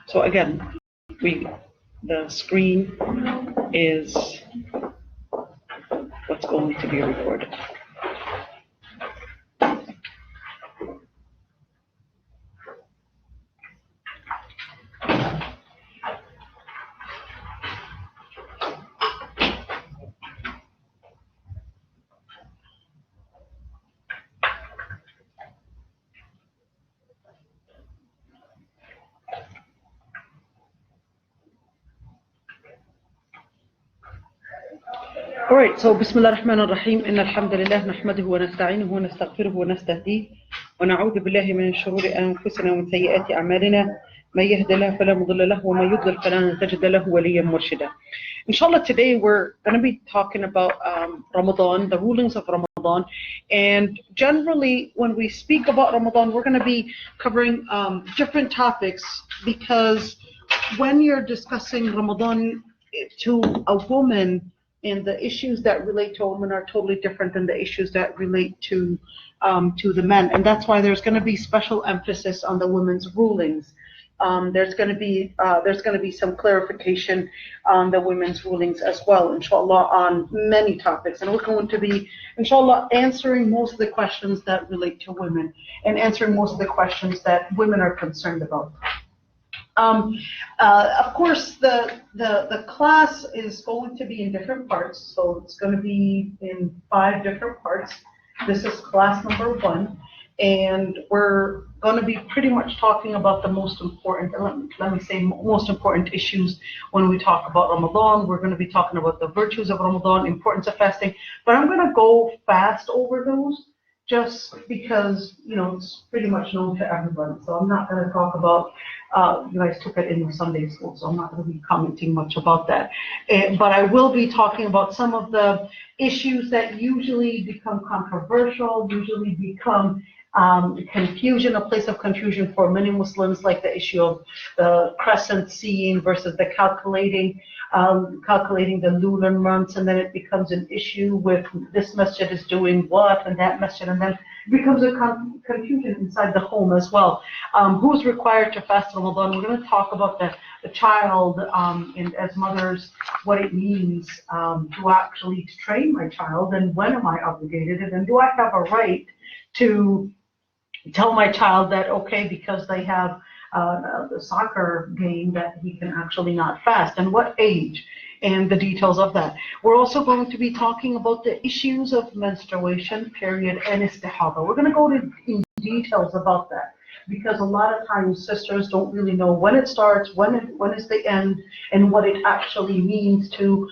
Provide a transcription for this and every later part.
So again, the screen is what's going to be recorded. Alright, so Bismillah ar-Rahman ar-Rahim. Inna alhamdulillah nahmaduhu wa nasta'inuhu wa nastaghfiruhu wa nastahdihi wa na'udhu billahi min shururi anfusina wa min sayyiati a'malina. Man yahdihillahu fala mudilla lahu wa man yudlil falan tajida lahu waliyyan murshida. Inshallah, today we're going to be talking about Ramadan, the rulings of Ramadan. And generally, when we speak about Ramadan, we're going to be covering different topics, because when you're discussing Ramadan to a woman, and the issues that relate to women are totally different than the issues that relate to the men, and that's why there's going to be special emphasis on the women's rulings. There's going to be some clarification on the women's rulings as well, inshallah, on many topics, and we're going to be, inshallah, answering most of the questions that relate to women and answering most of the questions that women are concerned about. Of course, the class is going to be in different parts, so it's going to be in 5 different parts. This is class number 1, and we're going to be pretty much talking about the most important, let me say, most important issues when we talk about Ramadan. We're going to be talking about the virtues of Ramadan, importance of fasting, but I'm going to go fast over those, just because, you know, it's pretty much known to everybody. So I'm not going to talk about, you guys took it in your Sunday school, so I'm not going to be commenting much about that. But I will be talking about some of the issues that usually become controversial, usually become confusion, a place of confusion for many Muslims, like the issue of the crescent seeing versus the calculating the lunar months, and then it becomes an issue with this masjid is doing what and that masjid, and then it becomes a confusion inside the home as well. Who's required to fast Ramadan? We're going to talk about the child, and as mothers, what it means to actually train my child, and when am I obligated, and then do I have a right to tell my child that, okay, because they have the soccer game, that he can actually not fast, and what age, and the details of that. We're also going to be talking about the issues of menstruation, period, and istihada. We're going to go in details about that, because a lot of times sisters don't really know when it starts, when is the end, and what it actually means to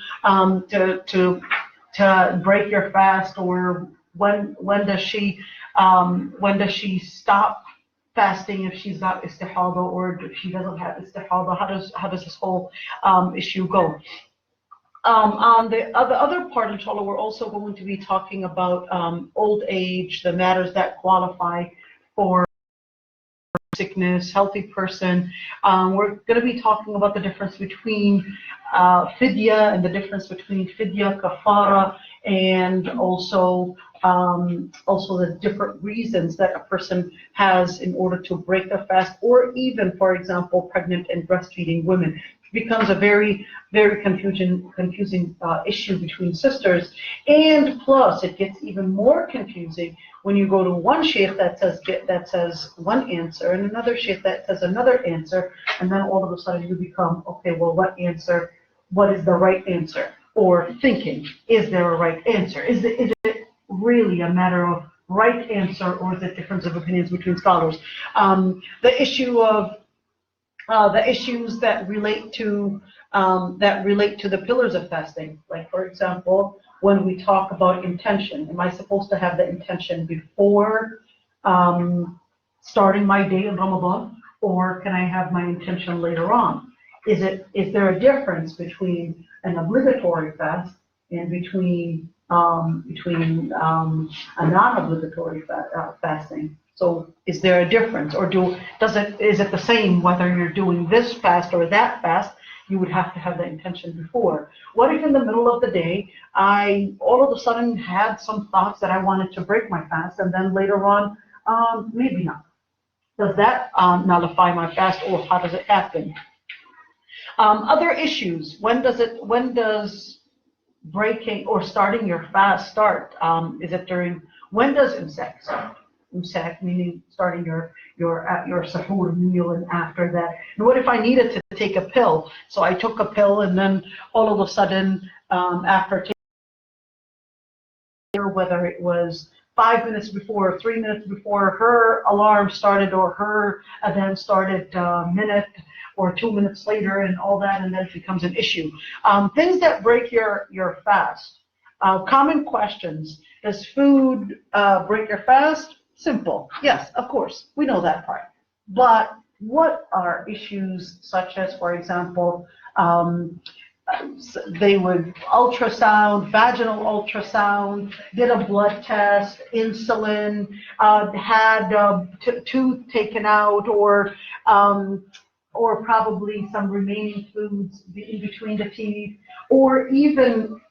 break your fast, or when does she stop fasting if she's got istihada, or if she doesn't have istihada. How does this whole issue go? On the other part, inshallah, we're also going to be talking about old age, the matters that qualify for sickness, healthy person. We're going to be talking about the difference between fidya, and the difference between fidya, kafara, and also the different reasons that a person has in order to break their fast, or even, for example, pregnant and breastfeeding women. It becomes a very, very confusing issue between sisters, and plus it gets even more confusing when you go to one sheikh that says one answer, and another sheikh that says another answer, and then all of a sudden you become, okay, well, what is the right answer? Or thinking, is there a right answer? Is it really a matter of right answer, or is it difference of opinions between scholars? The issue of the issues that relate to the pillars of fasting, like, for example, when we talk about intention, am I supposed to have the intention before starting my day in Ramadan, or can I have my intention later on? Is there a difference between an obligatory fast and between a non-obligatory fasting? So is there a difference, or is it the same whether you're doing this fast or that fast? You would have to have the intention before. What if in the middle of the day I all of a sudden had some thoughts that I wanted to break my fast, and then later on maybe not? Does that nullify my fast, or how does it happen? Other issues. When does breaking or starting your fast start? Is it during? When does imsak start? Imsak meaning starting your sahur meal, and after that. And what if I needed to take a pill? So I took a pill, and then all of a sudden, after taking, whether it was 5 minutes before, or 3 minutes before her alarm started, or her event started a minute or 2 minutes later, and all that, and then it becomes an issue. Things that break your fast. Common questions. Does food break your fast? Simple. Yes, of course. We know that part. But what are issues such as, for example, they would ultrasound, vaginal ultrasound, did a blood test, insulin, had tooth taken out, or probably some remaining foods in between the teeth, or even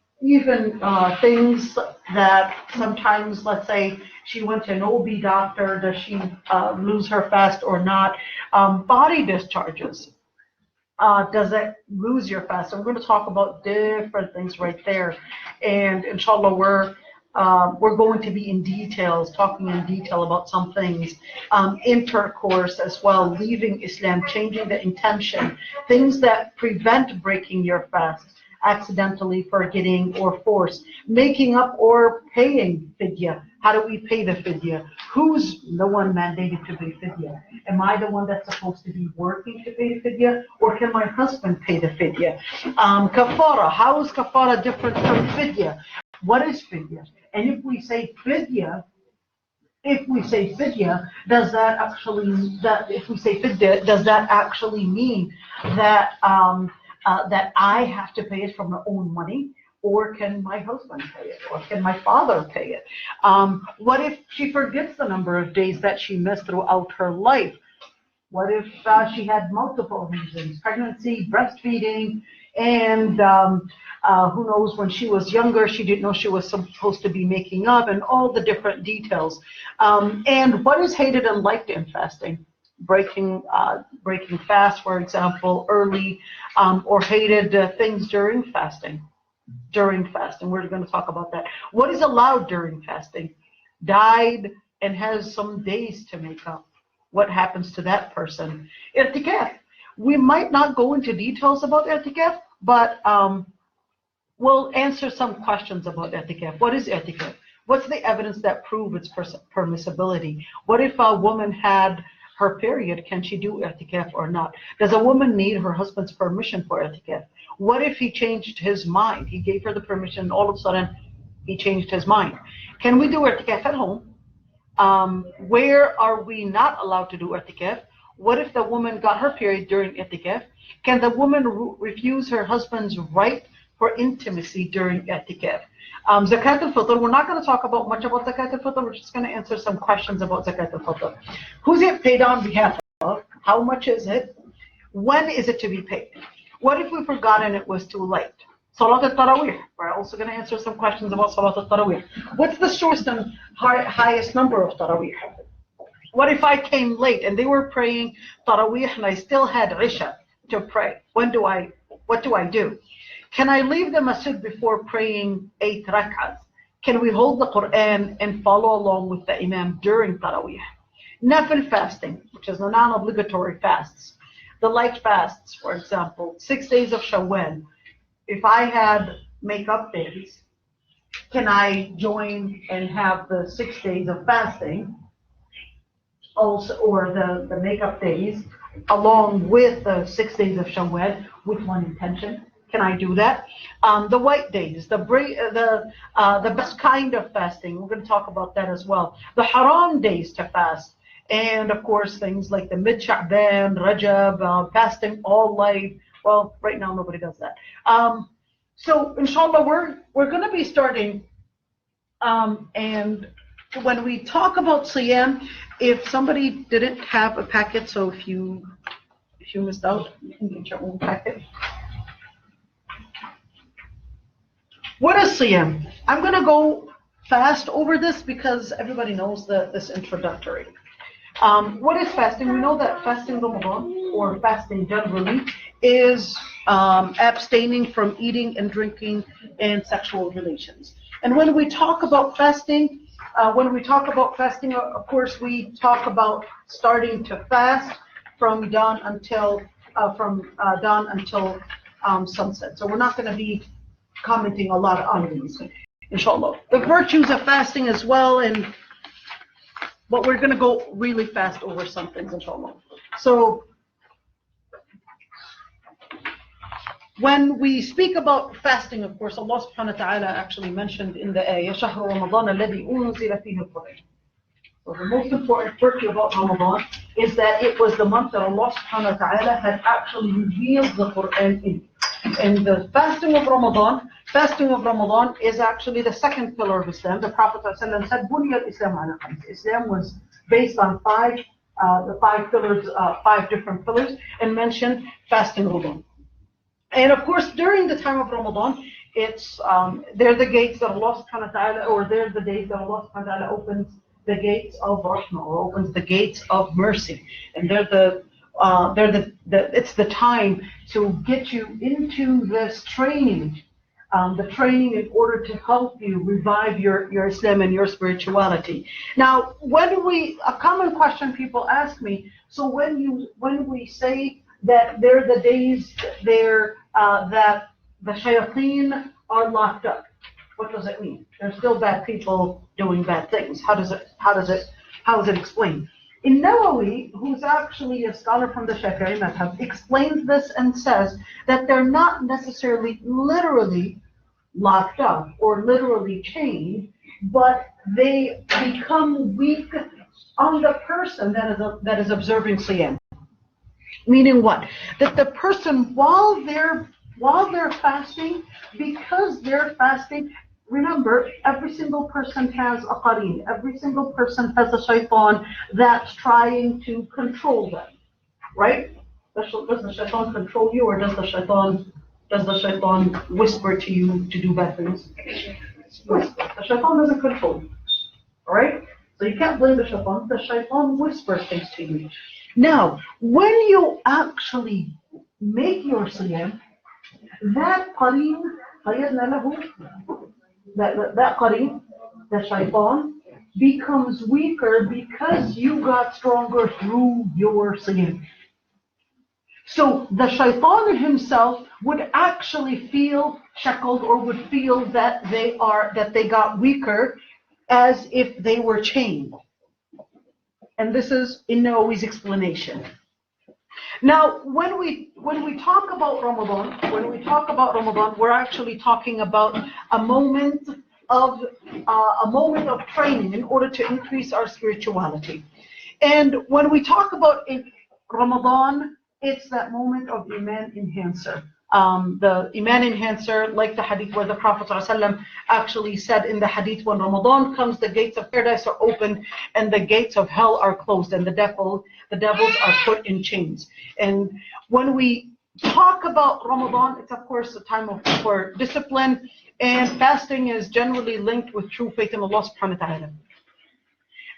things that sometimes, let's say she went to an OB doctor, does she lose her fast or not? Body discharges. Does it lose your fast? So we're going to talk about different things right there, and inshallah we're going to be talking in detail about some things. Intercourse as well, leaving Islam, changing the intention, things that prevent breaking your fast, accidentally forgetting or force, making up or paying fidya. How do we pay the fidya? Who's the one mandated to pay fidya? Am I the one that's supposed to be working to pay the fidya, or can my husband pay the fidya? Kafara, how is kafara different from fidya? What is fidya? And if we say fidya, does that actually mean that that I have to pay it from my own money, or can my husband pay it, or can my father pay it? What if she forgets the number of days that she missed throughout her life? What if she had multiple reasons, pregnancy, breastfeeding, and who knows, when she was younger, she didn't know she was supposed to be making up, and all the different details. And what is hated and liked in fasting? Breaking fast, for example, early, or hated things during fasting. We're going to talk about that. What is allowed during fasting? Died and has some days to make up. What happens to that person? I'tikaf. We might not go into details about i'tikaf, but we'll answer some questions about i'tikaf. What is i'tikaf? What's the evidence that proves its permissibility? What if a woman had her period? Can she do i'tikaf or not? Does a woman need her husband's permission for i'tikaf? What if he changed his mind? He gave her the permission, all of a sudden he changed his mind. Can we do i'tikaf at home? Where are we not allowed to do i'tikaf? What if the woman got her period during i'tikaf? Can the woman refuse her husband's right for intimacy during i'tikaf? Zakat al-Fitr, we're not going to talk about much about Zakat al-Fitr, we're just going to answer some questions about Zakat al-Fitr. Who's it paid on behalf of? How much is it? When is it to be paid? What if we forgot and it was too late? Salat al-Tarawih, we're also going to answer some questions about Salat al-Tarawih. What's the shortest and highest number of Tarawih? What if I came late and they were praying Tarawih and I still had Aysha to pray? What do I do? Can I leave the masjid before praying 8 rak'ahs? Can we hold the Quran and follow along with the Imam during Tarawih? Nafil fasting, which is the non-obligatory fasts. The light fasts, for example, 6 days of Shawwal. If I had make-up days, can I join and have the 6 days of fasting, also, or the make-up days, along with the 6 days of Shawwal with one intention? Can I do that? The white days, the best kind of fasting, we're going to talk about that as well. The haram days to fast, and of course things like the mid-Sha'ban, Rajab, fasting all life. Well, right now nobody does that. So inshallah we're going to be starting, and when we talk about Siyam, if somebody didn't have a packet, so if you missed out, you can get your own packet. What is Siyam? I'm going to go fast over this because everybody knows this introductory. What is fasting? We know that fasting Ramadan, or fasting generally, is abstaining from eating and drinking and sexual relations. And when we talk about fasting, of course, we talk about starting to fast from dawn until sunset. So we're not going to be commenting a lot on these, inshallah. The virtues of fasting as well, but we're going to go really fast over some things, inshallah. So when we speak about fasting, of course, Allah subhanahu wa ta'ala actually mentioned in the ayah, شَهْرُ رَمَضَانَ الَّذِي أُنزِلَ فِيهِ الْقُرْآنُ. So the most important virtue about Ramadan is that it was the month that Allah subhanahu wa ta'ala had actually revealed the Quran in. And the fasting of Ramadan is actually the second pillar of Islam. The Prophet ﷺ said, بُنِيَ الْإِسْلَامُ عَلَى خَمْسٍ. Islam was based on five different pillars, and mentioned fasting Ramadan. And of course, during the time of Ramadan, they're the gates that Allah subhanahu wa ta'ala, or they're the days that Allah subhanahu wa ta'ala opens the gates of rahmah, or opens the gates of mercy. And it's the time to get you into this training, the training in order to help you revive your Islam and your spirituality. Now, a common question people ask me, so when we say that they're the days that the shayateen are locked up, what does it mean? There's still bad people doing bad things. How is it explained? In Nawawi, who's actually a scholar from the Shafi'i madhab, explains this and says that they're not necessarily literally locked up or literally chained, but they become weak on the person that is observing Siyam. Meaning what? That the person, while they're fasting, because they're fasting, remember, every single person has a qareen. Every single person has a shaitan that's trying to control them, right? Does the shaitan control you, or does the shaitan whisper to you to do bad things? Whisper. The shaitan doesn't control you, all right? So you can't blame the shaitan. The shaitan whispers things to you. Now, when you actually make your siyam, that qareen, that qareen, the shaitan, becomes weaker because you got stronger through your siyam. So the shaitan himself would actually feel shackled, or would feel that they got weaker, as if they were chained. And this is in Nawawi's explanation. Now, when we talk about Ramadan, we're actually talking about a moment of training in order to increase our spirituality. And when we talk about Ramadan, it's that moment of Iman enhancer. The Iman enhancer, like the hadith where the Prophet ﷺ actually said in the hadith, when Ramadan comes, the gates of paradise are opened and the gates of hell are closed, and the devils are put in chains. And when we talk about Ramadan, it's of course a time for discipline, and fasting is generally linked with true faith in Allah subhanahu wa ta'ala.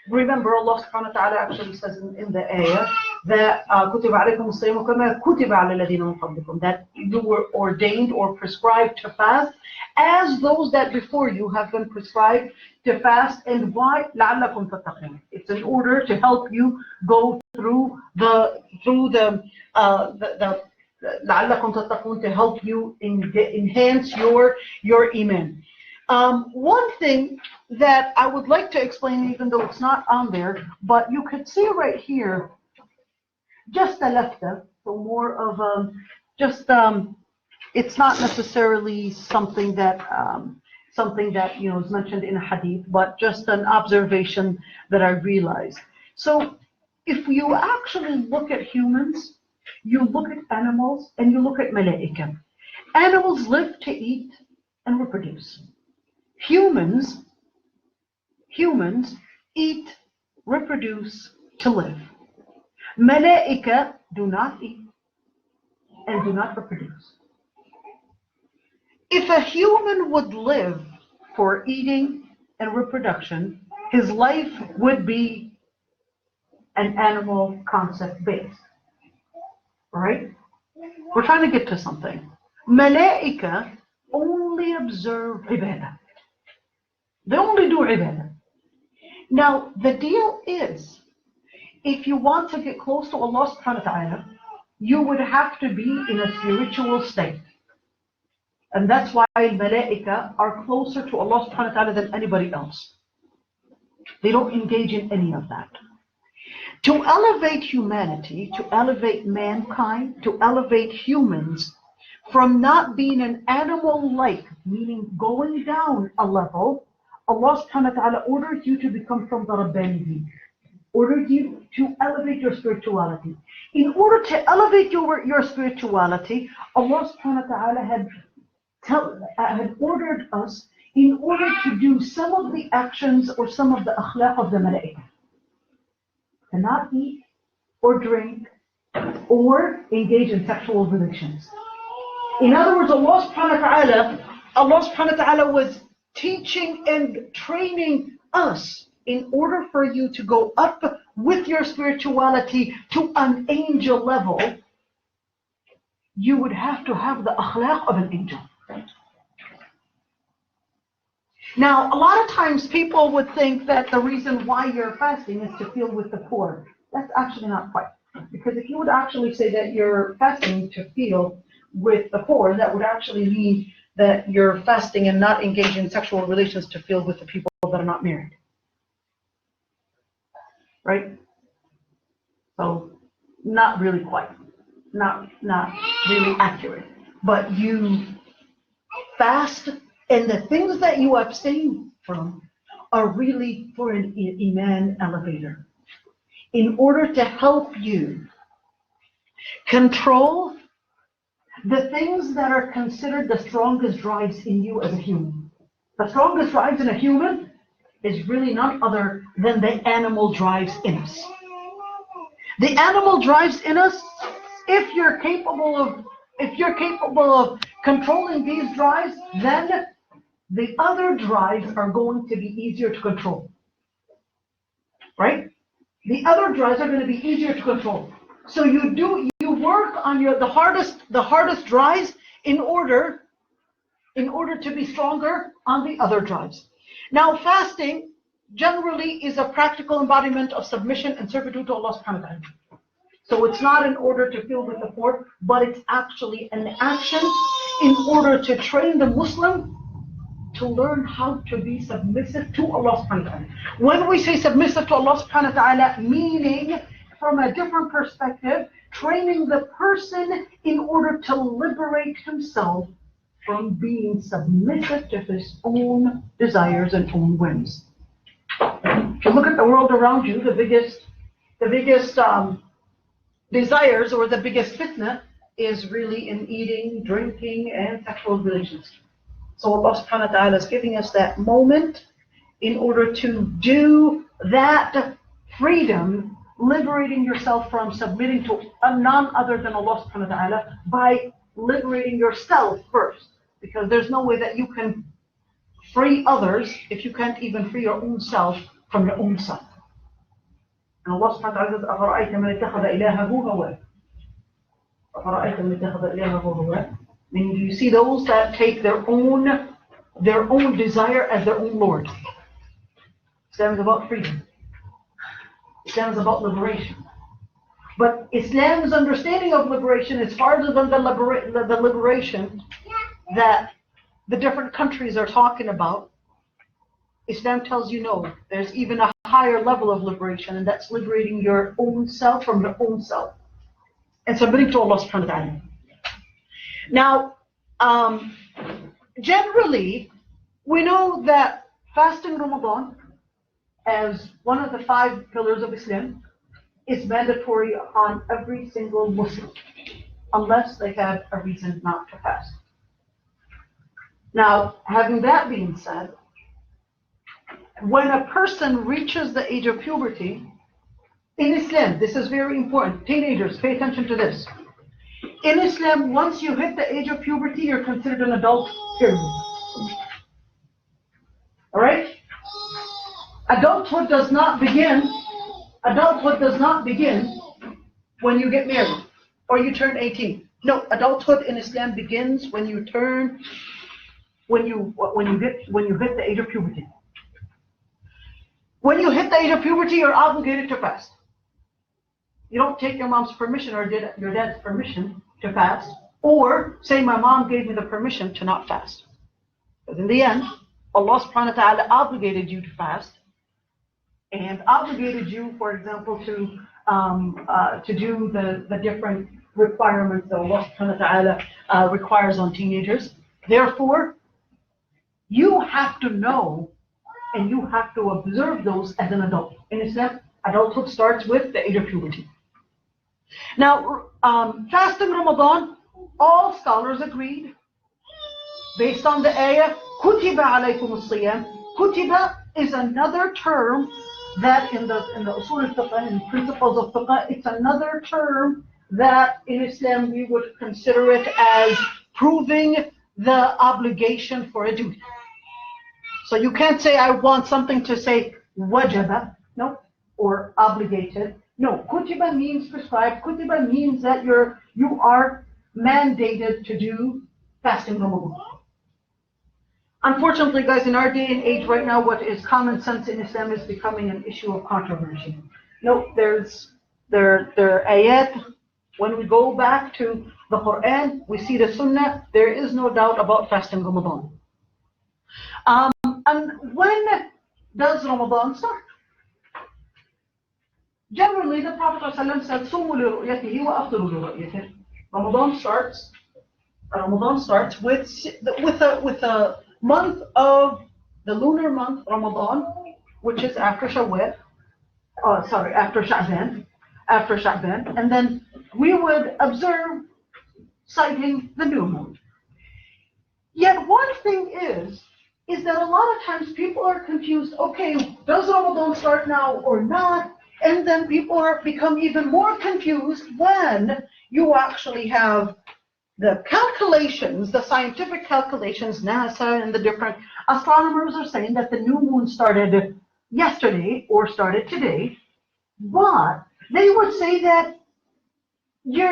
Remember, Allah subhanahu wa ta'ala actually says in the ayah that كُتِبَ عَلَيْكُمُ الصِّيَامُ كَمَا كُتِبَ عَلَى الَّذِينَ مِن قَبْلِكُم, that you were ordained or prescribed to fast as those that before you have been prescribed to fast. And why? لَعَلَّكُمْ تَتَّقُونَ. It's in order to help you go through the لَعَلَّكُمْ تَتَّقُونَ, to help you enhance your iman. One thing that I would like to explain, even though it's not on there, but you could see right here, just a lefta, so more of it's not necessarily something that is mentioned in a hadith, but just an observation that I realized. So if you actually look at humans, you look at animals, and you look at malaika. Animals live to eat and reproduce. Humans eat, reproduce, to live. Malaika do not eat and do not reproduce. If a human would live for eating and reproduction, his life would be an animal concept based. Right? We're trying to get to something. Malaika only observe ibadah. They only do ibadah. Now, the deal is, if you want to get close to Allah subhanahu wa ta'ala, you would have to be in a spiritual state. And that's why malaika are closer to Allah subhanahu wa ta'ala than anybody else. They don't engage in any of that. To elevate humanity, to elevate mankind, to elevate humans from not being an animal-like, meaning going down a level, Allah subhanahu wa ta'ala ordered you to become from the Rabbani, ordered you to elevate your spirituality. In order to elevate your spirituality, Allah subhanahu wa ta'ala had ordered us in order to do some of the actions or some of the akhlaq of the malaika. To not eat or drink or engage in sexual relations. In other words, Allah subhanahu wa ta'ala was teaching and training us in order for you to go up with your spirituality to an angel level. You would have to have the akhlaq of an angel. Now, a lot of times people would think that the reason why you're fasting is to feel with the poor. That's actually not quite. Because if you would actually say that you're fasting to feel with the poor, that would actually mean that you're fasting and not engaging in sexual relations to feel with the people that are not married. Right? So, not really quite. Not really accurate. But you fast, and the things that you abstain from are really for an iman elevator. In order to help you control the things that are considered the strongest drives in you as a human. The strongest drives in a human is really none other than the animal drives in us. The animal drives in us, if you're capable of controlling these drives, then the other drives are going to be easier to control. Right? The other drives are going to be easier to control. So you work on the hardest drives in order to be stronger on the other drives. Now, fasting generally is a practical embodiment of submission and servitude to Allah subhanahu wa ta'ala. So it's not in order to feel with the poor, but it's actually an action in order to train the Muslim to learn how to be submissive to Allah subhanahu wa ta'ala. When we say submissive to Allah subhanahu wa ta'ala, meaning from a different perspective, training the person in order to liberate himself from being submissive to his own desires and own whims. If you look at the world around you, the biggest desires or the biggest fitna is really in eating, drinking, and sexual relations. So Allah subhanahu wa ta'ala is giving us that moment in order to do that freedom, liberating yourself from submitting to none other than Allah subhanahu wa ta'ala by liberating yourself first. Because there's no way that you can free others if you can't even free your own self from your own self. And Allah subhanahu wa ta'ala says, أَفَرَأَيْتَ مَنِ اتَّخَذَ إِلَهَهُ هَوَاهُ أَفَرَأَيْتَ مَنِ اتَّخَذَ إِلَهَهُ هَوَاهُ. Meaning, do you see those that take their own desire as their own Lord? Islam is about freedom. Islam is about liberation. But Islam's understanding of liberation is farther than the liberation that the different countries are talking about. Islam tells you no, there's even a higher level of liberation, and that's liberating your own self from your own self and submitting to Allah subhanahu wa ta'ala. Now, generally, we know that fasting Ramadan, as one of the 5 pillars of Islam, is mandatory on every single Muslim, unless they have a reason not to fast. Now, having that being said, when a person reaches the age of puberty, in Islam, this is very important. Teenagers, pay attention to this. In Islam, once you hit the age of puberty, you're considered an adult, period. Alright? Adulthood does not begin Adulthood does not begin when you get married or you turn 18. No, adulthood in Islam begins when you hit the age of puberty. When you hit the age of puberty, you're obligated to fast. You don't take your mom's permission or your dad's permission to fast, or say my mom gave me the permission to not fast. Because in the end, Allah subhanahu wa ta'ala obligated you to fast and obligated you, for example, to do the different requirements that Allah subhanahu wa ta'ala requires on teenagers. Therefore, you have to know and you have to observe those as an adult. In Islam, adulthood starts with the age of puberty. Now, fasting Ramadan, all scholars agreed, based on the ayah, كُتِبَ عَلَيْكُمُ الصِّيَامِ. Kutiba is another term that in the usul al-fiqh, in principles of fiqh, it's another term that in Islam we would consider it as proving the obligation for a duty. So you can't say I want something to say wajaba, no, or obligated. No, kutiba means prescribed. Kutiba means that you are mandated to do fasting Ramadan. Unfortunately, guys, in our day and age right now, what is common sense in Islam is becoming an issue of controversy. No, there are ayat. When we go back to the Quran, we see the sunnah. There is no doubt about fasting Ramadan. And when does Ramadan start? Generally, the Prophet ﷺ said, "Sumu li ru'yatihi wa aftiru li ru'yatihi." Ramadan starts with a month of the lunar month Ramadan, which is after Shawwal. After Sha'ban, and then we would observe sighting the new moon. Yet one thing is that a lot of times people are confused. Okay, does Ramadan start now or not? And then people become even more confused when you actually have the calculations, the scientific calculations. NASA and the different astronomers are saying that the new moon started yesterday or started today, but they would say that you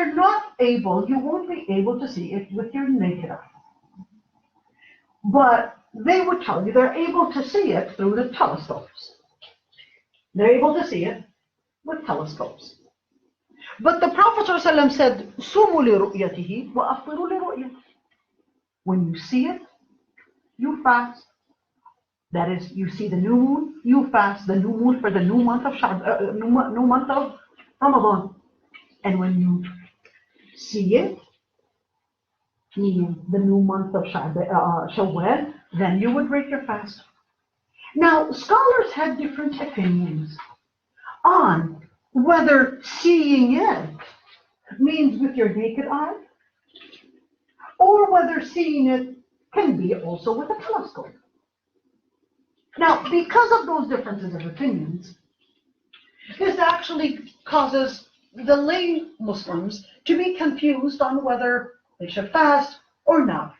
won't be able to see it with your naked eye. But they would tell you they're able to see it through the telescopes. They're able to see it with telescopes. But the Prophet ﷺ said, "Sumu li ru'yatihi wa aftiru li ru'yatihi." When you see it, you fast. That is, you see the new moon, you fast the new moon for the new month of Ramadan. And when you see it, meaning the new month of Shawwal, then you would break your fast. Now, scholars have different opinions on whether seeing it means with your naked eye, or whether seeing it can be also with a telescope. Now, because of those differences of opinions, this actually causes the lay Muslims to be confused on whether they should fast or not.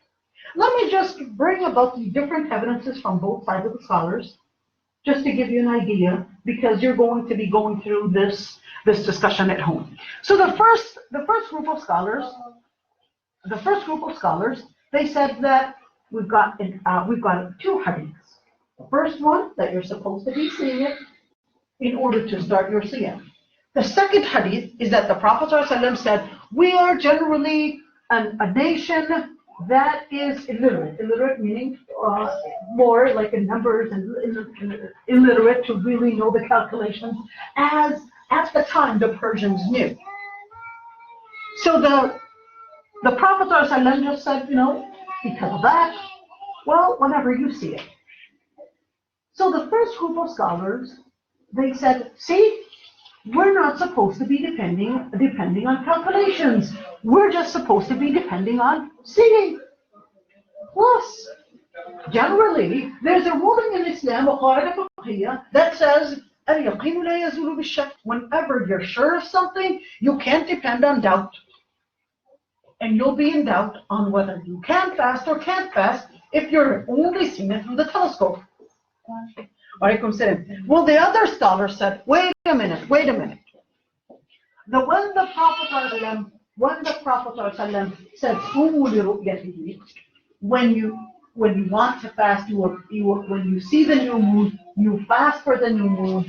Let me just bring about the different evidences from both sides of the scholars, just to give you an idea, because you're going to be going through this discussion at home. So the first group of scholars, they said that we've got two hadiths. The first one, that you're supposed to be seeing it in order to start your siyam. The second hadith is that the Prophet ﷺ said, we are generally a nation that is illiterate. Illiterate meaning more like in numbers, and illiterate to really know the calculations, as at the time the Persians knew. So the Prophet ﷺ just said, because of that, well, whenever you see it. So the first group of scholars, they said, see, we're not supposed to be depending on calculations. We're just supposed to be depending on seeing. Plus, generally, there's a ruling in Islam, a qaida fiqhiyya, that says, al-yaqinu la yazulu bish-shakk. Whenever you're sure of something, you can't depend on doubt. And you'll be in doubt on whether you can fast or can't fast if you're only seeing it through the telescope. Alaikum salam. Well, the other scholar said, wait a minute. When the Prophet ﷺ said, "Sumu li ru'yatihi," when you want to fast, when you see the new moon, you fast for the new moon.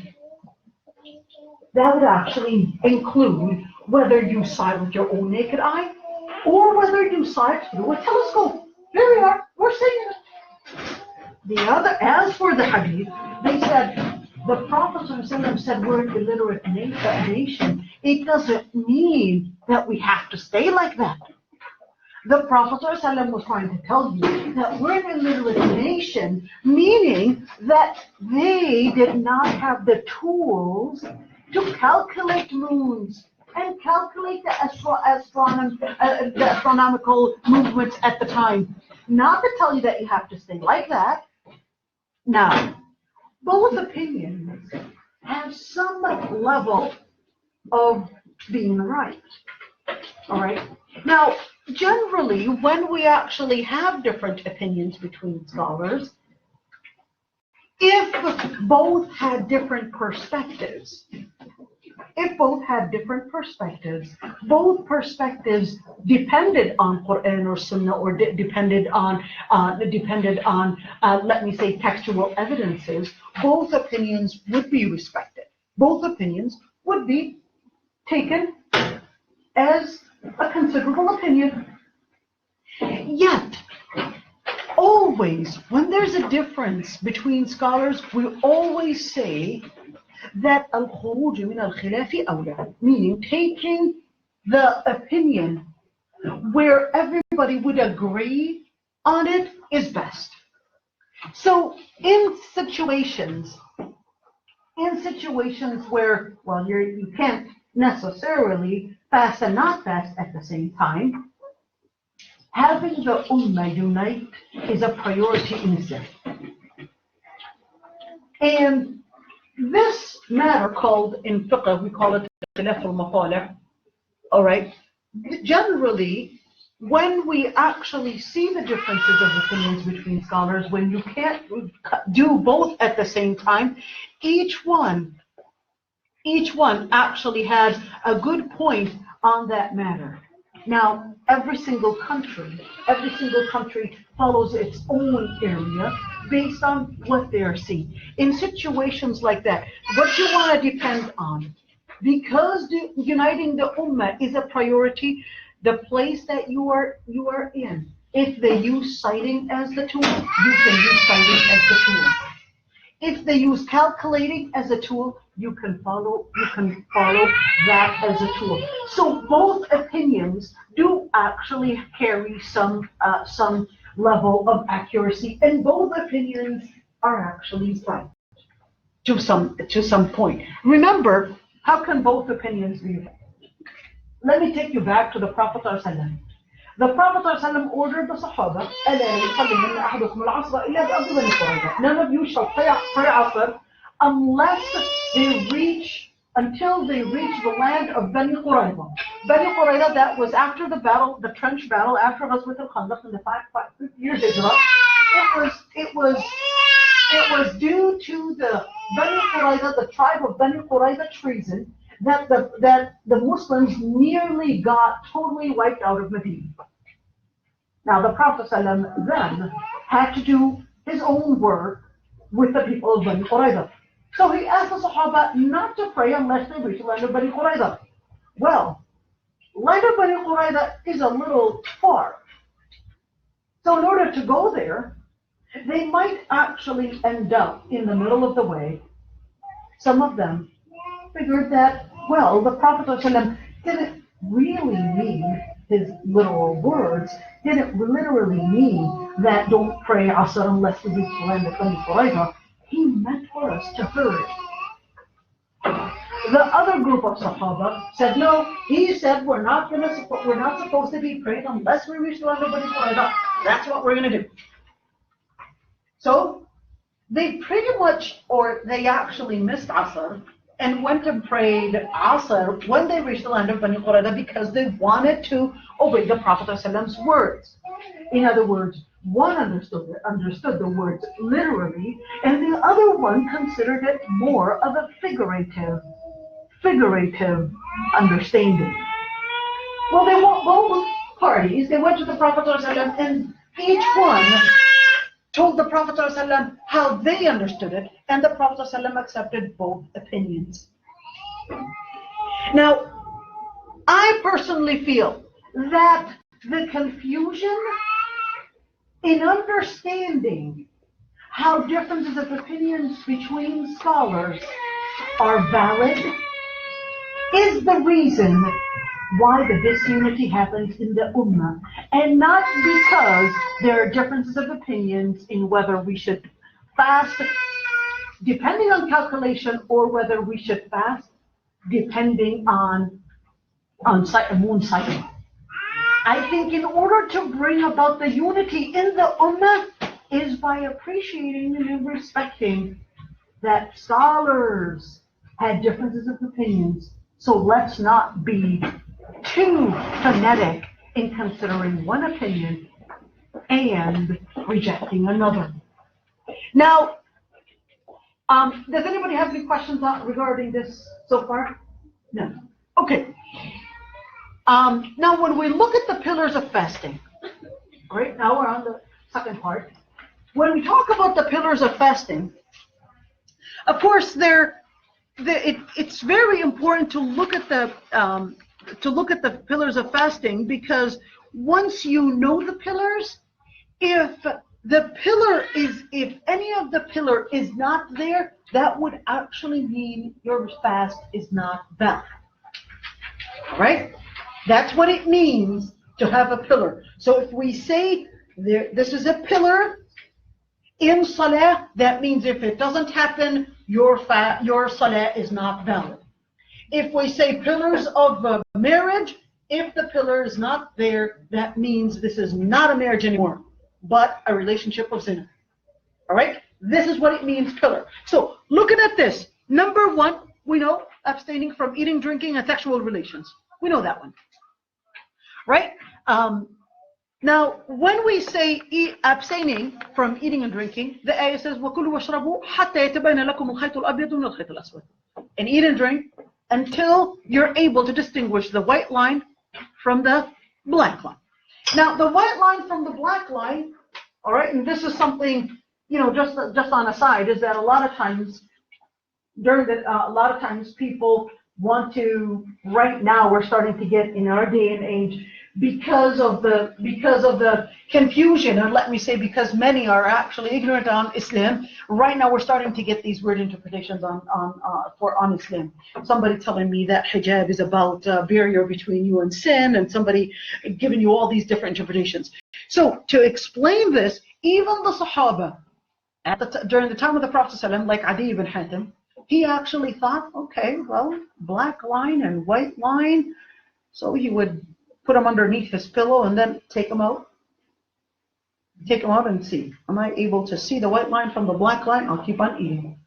That would actually include whether you saw it with your own naked eye or whether you saw it through a telescope. Here we are, we're seeing it. As for the hadith, they said, the Prophet ﷺ said we're an illiterate nation. It doesn't mean that we have to stay like that. The Prophet ﷺ was trying to tell you that we're an illiterate nation, meaning that they did not have the tools to calculate moons and calculate the astronomical movements at the time. Not to tell you that you have to stay like that. Now, both opinions have some level of being right. All right? Now, generally, when we actually have different opinions between scholars, if both had different perspectives, both perspectives depended on Quran or Sunnah, or depended on, let me say, textual evidences, both opinions would be respected. Both opinions would be taken as a considerable opinion. Yet, always, when there's a difference between scholars, we always say that al-khuruj min al-khilafi awla, meaning taking the opinion where everybody would agree on it is best. So in situations where, well, you can't necessarily fast and not fast at the same time, having the ummah unite is a priority in itself. And this matter called in fiqh, we call it khilaf al-maqala', all right? Generally, when we actually see the differences of opinions between scholars, when you can't do both at the same time, each one actually has a good point on that matter. Now, every single country follows its own area based on what they are seeing. In situations like that, what you want to depend on, because uniting the ummah is a priority, the place that you are in, if they use citing as the tool, you can use citing as the tool. If they use calculating as a tool, you can follow that as a tool. So both opinions do actually carry some level of accuracy, and both opinions are actually right to some point. Remember, how can both opinions be right? Let me take you back to the Prophet ﷺ. The Prophet ﷺ ordered the Sahaba, none of you shall pray Asr until they reach the land of Bani Qurayza. Bani Qurayza, that was after the battle, the trench battle, after Wazwaz al-Khandaq in the 5th year Hijrah. It was due to the Bani Qurayza, the tribe of Bani Qurayza treason, that the Muslims nearly got totally wiped out of Medina. Now the Prophet ﷺ then had to do his own work with the people of Bani Qurayza. So he asked the Sahaba not to pray unless they reach the land of Bani Qurayza. Well, land of Bani Qurayza is a little far. So in order to go there, they might actually end up in the middle of the way. Some of them figured that, well, the Prophet ﷺ didn't really mean his literal words, didn't literally mean that don't pray Asr unless we reach the land of Bani Qurayza. He meant for us to hurry. The other group of Sahaba said, no, he said we're not supposed to be praying unless we reach the land of Bani Qurayza. That's what we're going to do. So they pretty much, or they actually missed Asr and went and prayed Asr when they reached the land of Bani Qurayza because they wanted to obey the Prophet ﷺ's words. In other words, One understood the words literally, and the other one considered it more of a figurative understanding. Well, they went both parties. They went to the Prophet ﷺ, and each one told the Prophet ﷺ how they understood it, and the Prophet ﷺ accepted both opinions. Now, I personally feel that the confusion in understanding how differences of opinions between scholars are valid is the reason why the disunity happens in the ummah, and not because there are differences of opinions in whether we should fast depending on calculation or whether we should fast depending on moon cycle. I think in order to bring about the unity in the ummah is by appreciating and respecting that scholars had differences of opinions. So let's not be too fanatic in considering one opinion and rejecting another. Now, does anybody have any questions regarding this so far? No. Okay. Now, when we look at the pillars of fasting, right now we're on the second part. When we talk about the pillars of fasting, of course, it's very important to look at the pillars of fasting, because once you know the pillars, if any of the pillar is not there, that would actually mean your fast is not valid. All right? That's what it means to have a pillar. So if we say this is a pillar in salah, that means if it doesn't happen, your salah is not valid. If we say pillars of marriage, if the pillar is not there, that means this is not a marriage anymore, but a relationship of zina. All right? This is what it means, pillar. So looking at this, number one, we know abstaining from eating, drinking, and sexual relations. We know that one. Right? Now, when we say abstaining from eating and drinking, the ayah says, وَكُلُوا وَاشْرَبُوا حَتَّى يَتَبَيَّنَ لَكُمُ الْخَيْطُ الْأَبْيَضُ مِنَ الْخَيْطِ الْأَسْوَدِ. And eat and drink until you're able to distinguish the white line from the black line. Now, the white line from the black line, all right, and this is something, just on a side, is that a lot of times people want to, right now we're starting to get in our day and age, because of the confusion, and let me say because many are actually ignorant on Islam, right now we're starting to get these weird interpretations on Islam. Somebody telling me that hijab is about a barrier between you and sin, and somebody giving you all these different interpretations. So to explain this, even the Sahaba, during the time of the Prophet ﷺ, like Adi ibn Hatim, he actually thought, okay, well, black line and white line, so he would put them underneath his pillow and then take them out and see. Am I able to see the white line from the black line? I'll keep on eating.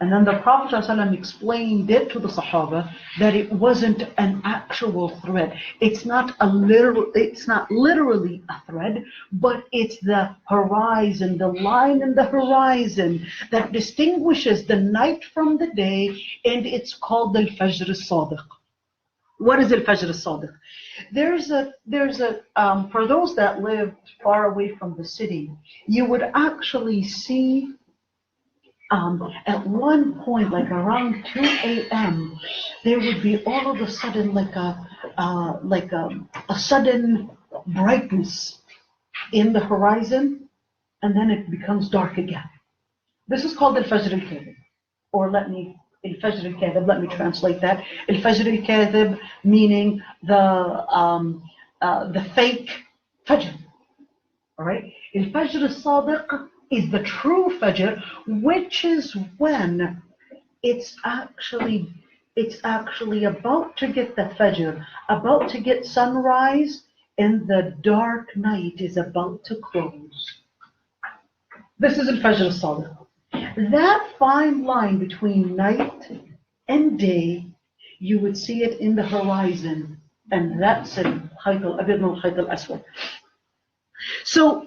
And then the Prophet ﷺ explained it to the Sahaba that it wasn't an actual thread. It's not literally a thread, but it's the horizon, the line in the horizon that distinguishes the night from the day, and it's called the al-Fajr al-Sadiq. What is al-Fajr al-Sadiq? There's a for those that live far away from the city, you would actually see at one point, like around 2 a.m., there would be all of a sudden like a sudden brightness in the horizon, and then it becomes dark again. This is called al-Fajr al-Kadhib, or al-Fajr al-Kadhib, let me translate that. Al-Fajr al-Kadhib meaning the fake Fajr. All right? Al-Fajr al-Sadiq is the true Fajr, which is when it's actually about to get the Fajr, about to get sunrise, and the dark night is about to close. This is al-Fajr al-Sadiq. That fine line between night and day, you would see it in the horizon, and that's al-Khayt al-Abyad al-Khayt al-Aswad. So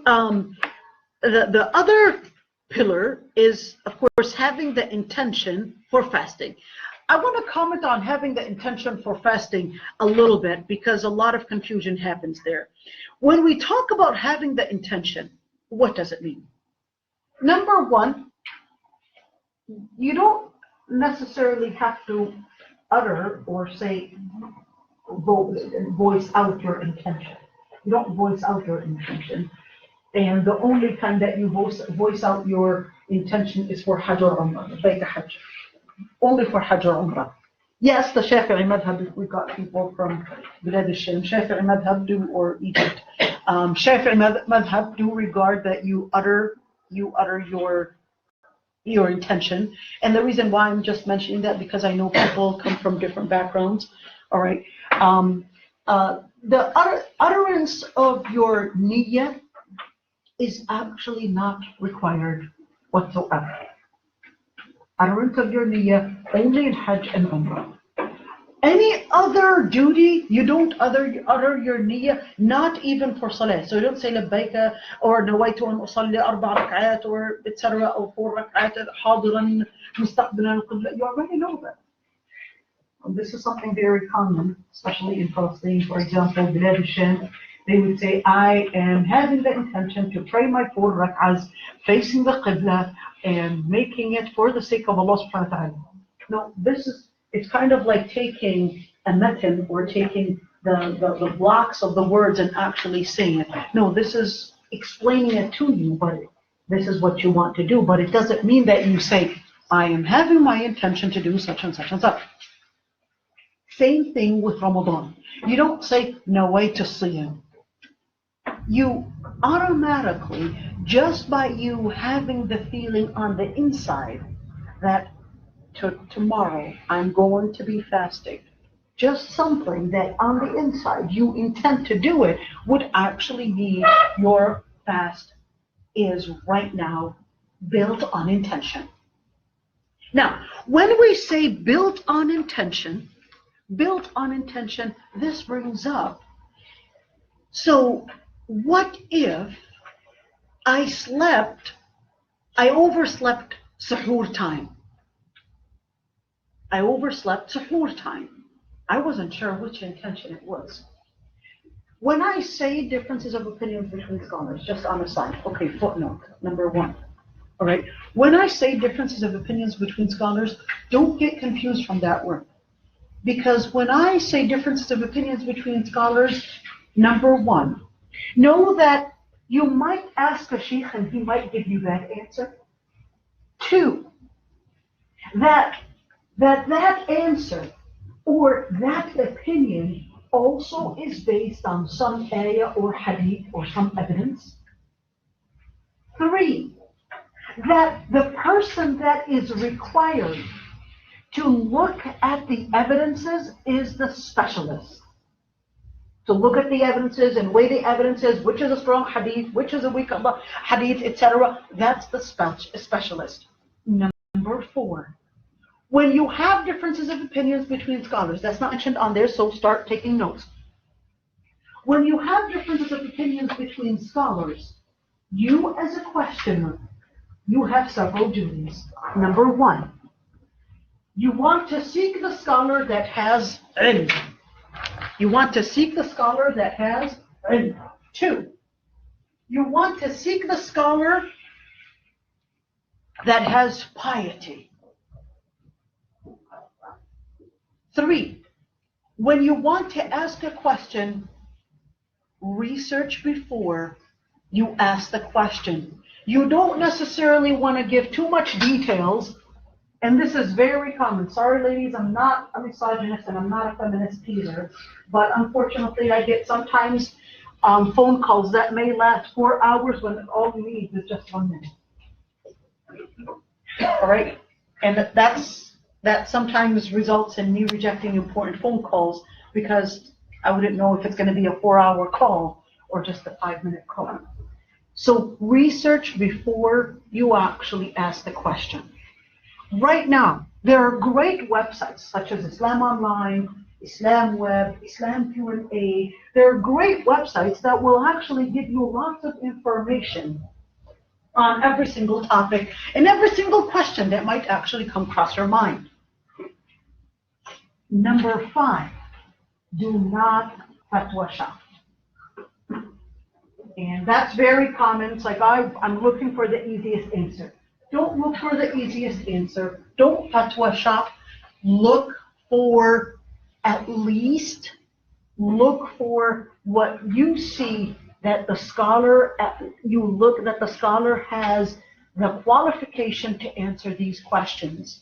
the other pillar is, of course, having the intention for fasting. I want to comment on having the intention for fasting a little bit because a lot of confusion happens there. When we talk about having the intention, what does it mean? Number one, you don't necessarily have to utter or say, voice out your intention. You don't voice out your intention. And the only time that you voice out your intention is for Hajj or Umrah, like a Hajj. Only for Hajj or Umrah. Yes, the Shafi'i madhab, we got people from Bilad al-Sham, Shafi'i madhab do, or Egypt. Shafi'i madhab do regard that you utter your intention. And the reason why I'm just mentioning that, because I know people come from different backgrounds. All right. The utterance of your niyyah is actually not required whatsoever. Utterance of your niyyah only in Hajj and Umrah. Any other duty, you don't utter your niyyah, not even for salah. So you don't say labbaika or nawaitu an usalli arba' rak'at or etc. or 4 rak'at hadiran mustaqbilan al-qibla. You already know that. And this is something very common, especially in Palestine. For example, Bilad al-Sham, they would say, I am having the intention to pray my 4 rak'ahs facing the qibla and making it for the sake of Allah subhanahu wa ta'ala. No, it's kind of like taking a matan or taking the blocks of the words and actually saying it. No, this is explaining it to you, but this is what you want to do. But it doesn't mean that you say, I am having my intention to do such and such and such. Same thing with Ramadan. You don't say, nawaitu siyam. You automatically, just by you having the feeling on the inside that tomorrow I'm going to be fasting, just something that on the inside you intend to do it would actually mean your fast is right now built on intention. Now, when we say built on intention, this brings up, so what if I overslept suhoor time? I wasn't sure which intention it was. When I say differences of opinions between scholars, just on the side, okay, footnote, number 1. All right, when I say differences of opinions between scholars, don't get confused from that word. Because when I say differences of opinions between scholars, number 1, know that you might ask a sheikh and he might give you that answer. 2, that answer or that opinion also is based on some ayah or hadith or some evidence. 3, that the person that is required to look at the evidences is the specialist. To look at the evidences and weigh the evidences, which is a strong hadith, which is a weak hadith, etc. That's the specialist. Number 4, when you have differences of opinions between scholars, that's not mentioned on there, so start taking notes. When you have differences of opinions between scholars, you as a questioner, you have several duties. Number 1, you want to seek the scholar that has ilm. You want to seek the scholar that has ilm. 2, you want to seek the scholar that has piety. 3, when you want to ask a question, research before you ask the question. You don't necessarily want to give too much details, and this is very common. Sorry, ladies, I'm not a misogynist and I'm not a feminist either, but unfortunately I get sometimes phone calls that may last 4 hours when all you need is just 1 minute. All right? And that sometimes results in me rejecting important phone calls because I wouldn't know if it's going to be a 4-hour call or just a 5-minute call. So research before you actually ask the question. Right now, there are great websites such as Islam Online, Islam Web, Islam Q&A. They're great websites that will actually give you lots of information on every single topic and every single question that might actually come across your mind. Number 5, do not fatwa shop. And that's very common. It's like I'm looking for the easiest answer. Don't look for the easiest answer. Don't fatwa shop. Look for at least, look for what you see that the scholar, that the scholar has the qualification to answer these questions.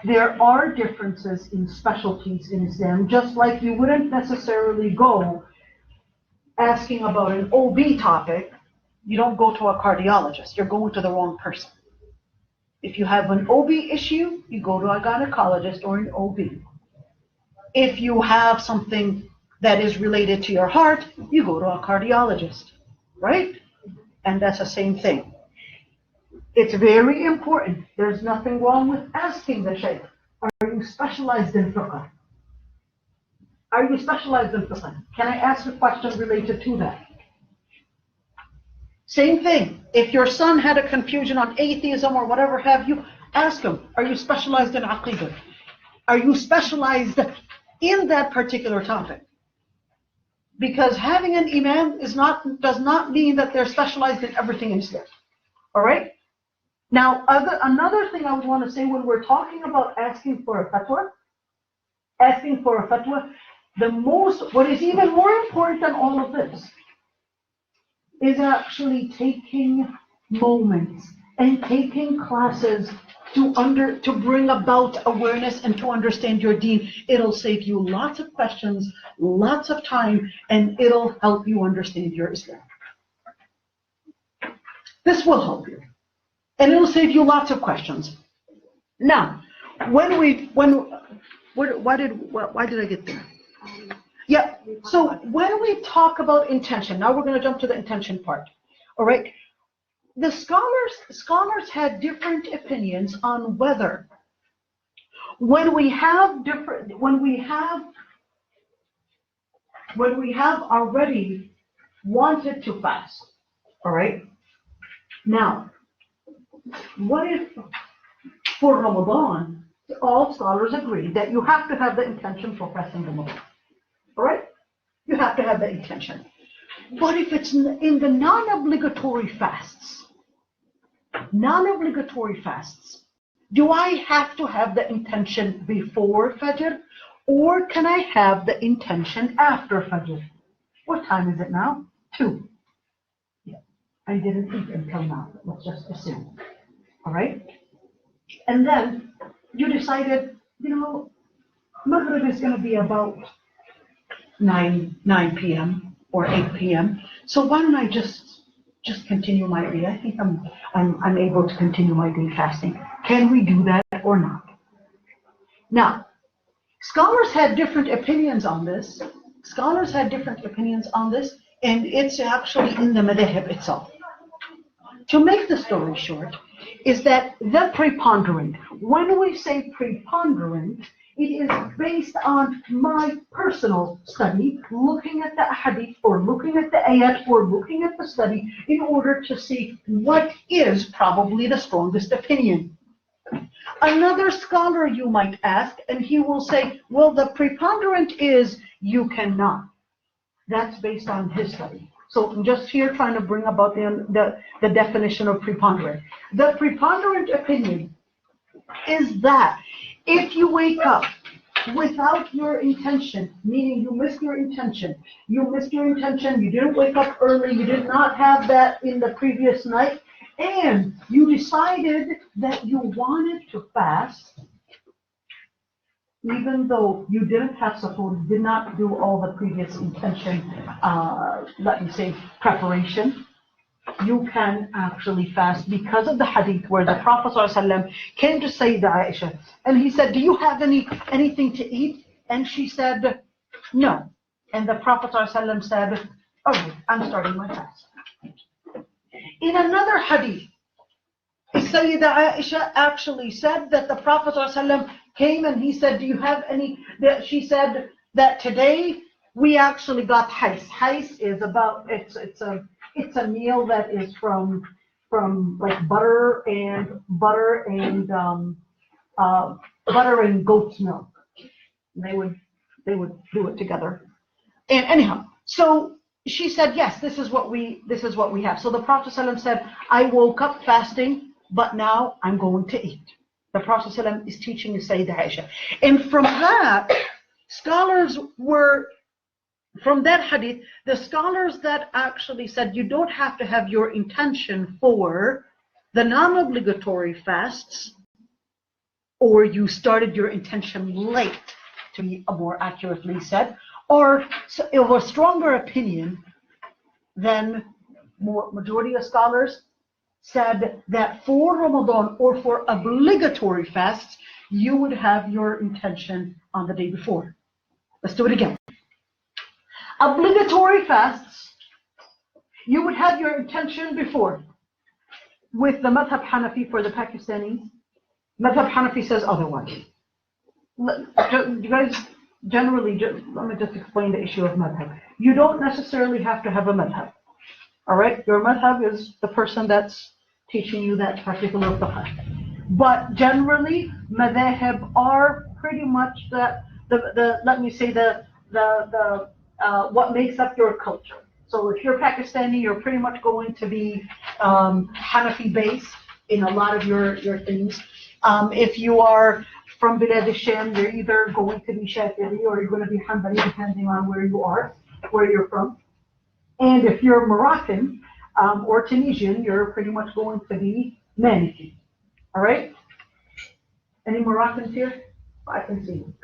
There are differences in specialties in Islam, just like you wouldn't necessarily go asking about an OB topic. You don't go to a cardiologist. You're going to the wrong person. If you have an OB issue, you go to a gynecologist or an OB. If you have something that is related to your heart, you go to a cardiologist, right? And that's the same thing. It's very important. There's nothing wrong with asking the shaykh, are you specialized in fiqh? Are you specialized in fiqh? Can I ask a question related to that? Same thing. If your son had a confusion on atheism or whatever have you, ask him, are you specialized in aqidah? Are you specialized in that particular topic? Because having an imam does not mean that they're specialized in everything in Islam. All right? Now, another thing I would want to say when we're talking about asking for a fatwa, what is even more important than all of this is actually taking moments and taking classes to bring about awareness and to understand your deen. It'll save you lots of questions, lots of time, and it'll help you understand your Islam. This will help you. And it'll save you lots of questions. Now, why did I get there? Yeah, so when we talk about intention, now we're going to jump to the intention part. All right, the scholars had different opinions on whether when we have already wanted to fast. All right, now what if for Ramadan all scholars agree that you have to have the intention for fasting Ramadan? All right? You have to have the intention. But if it's in the non-obligatory fasts, do I have to have the intention before Fajr, or can I have the intention after Fajr? What time is it now? 2. Yeah, I didn't eat until now. Let's just assume. All right? And then you decided, Maghrib is going to be about 9 p.m. or 8 p.m. So why don't I just continue my day? I think I'm able to continue my day fasting. Can we do that or not? Now, scholars had different opinions on this. And it's actually in the madhab itself. To make the story short, is that the preponderant, when we say preponderant, it is based on my personal study, looking at the hadith or looking at the ayat or looking at the study in order to see what is probably the strongest opinion. Another scholar you might ask, and he will say, well, the preponderant is you cannot. That's based on his study. So I'm just here trying to bring about the definition of preponderant. The preponderant opinion is that if you wake up without your intention, meaning you missed your intention, you didn't wake up early, you did not have that in the previous night, and you decided that you wanted to fast, even though you didn't have suhoor, did not do all the previous intention, let me say, preparation, you can actually fast because of the hadith where the Prophet ﷺ came to Sayyidah Aysha and he said, do you have anything to eat? And she said, no. And the Prophet ﷺ said, okay, I'm starting my fast. In another hadith, Sayyidah Aysha actually said that the Prophet ﷺ came and he said, do you have any, she said that today we actually got hais. Hais is about, it's a meal that is from like butter and goat's milk. They would do it together. And anyhow, so she said, yes, this is what we have. So the Prophet ﷺ said, I woke up fasting, but now I'm going to eat. The Prophet ﷺ is teaching Sayyidah Aysha. And from that, from that hadith, the scholars that actually said you don't have to have your intention for the non-obligatory fasts, or you started your intention late, to be more accurately said, or of a stronger opinion than majority of scholars said that for Ramadan or for obligatory fasts, you would have your intention on the day before. Let's do it again. Obligatory fasts, you would have your intention before. With the Madhab Hanafi for the Pakistanis, Madhab Hanafi says otherwise. You guys, generally, let me just explain the issue of madhab. You don't necessarily have to have a madhab. All right, your madhab is the person that's teaching you that particular fiqh. But generally, madhab are pretty much what makes up your culture. So if you're Pakistani, you're pretty much going to be Hanafi based in a lot of your things. If you are from Bilad al-Sham, you're either going to be Shafi'i or you're going to be Hanbali, depending on where you're from. And if you're Moroccan or Tunisian, you're pretty much going to be Maliki. All right? Any Moroccans here? I can see you.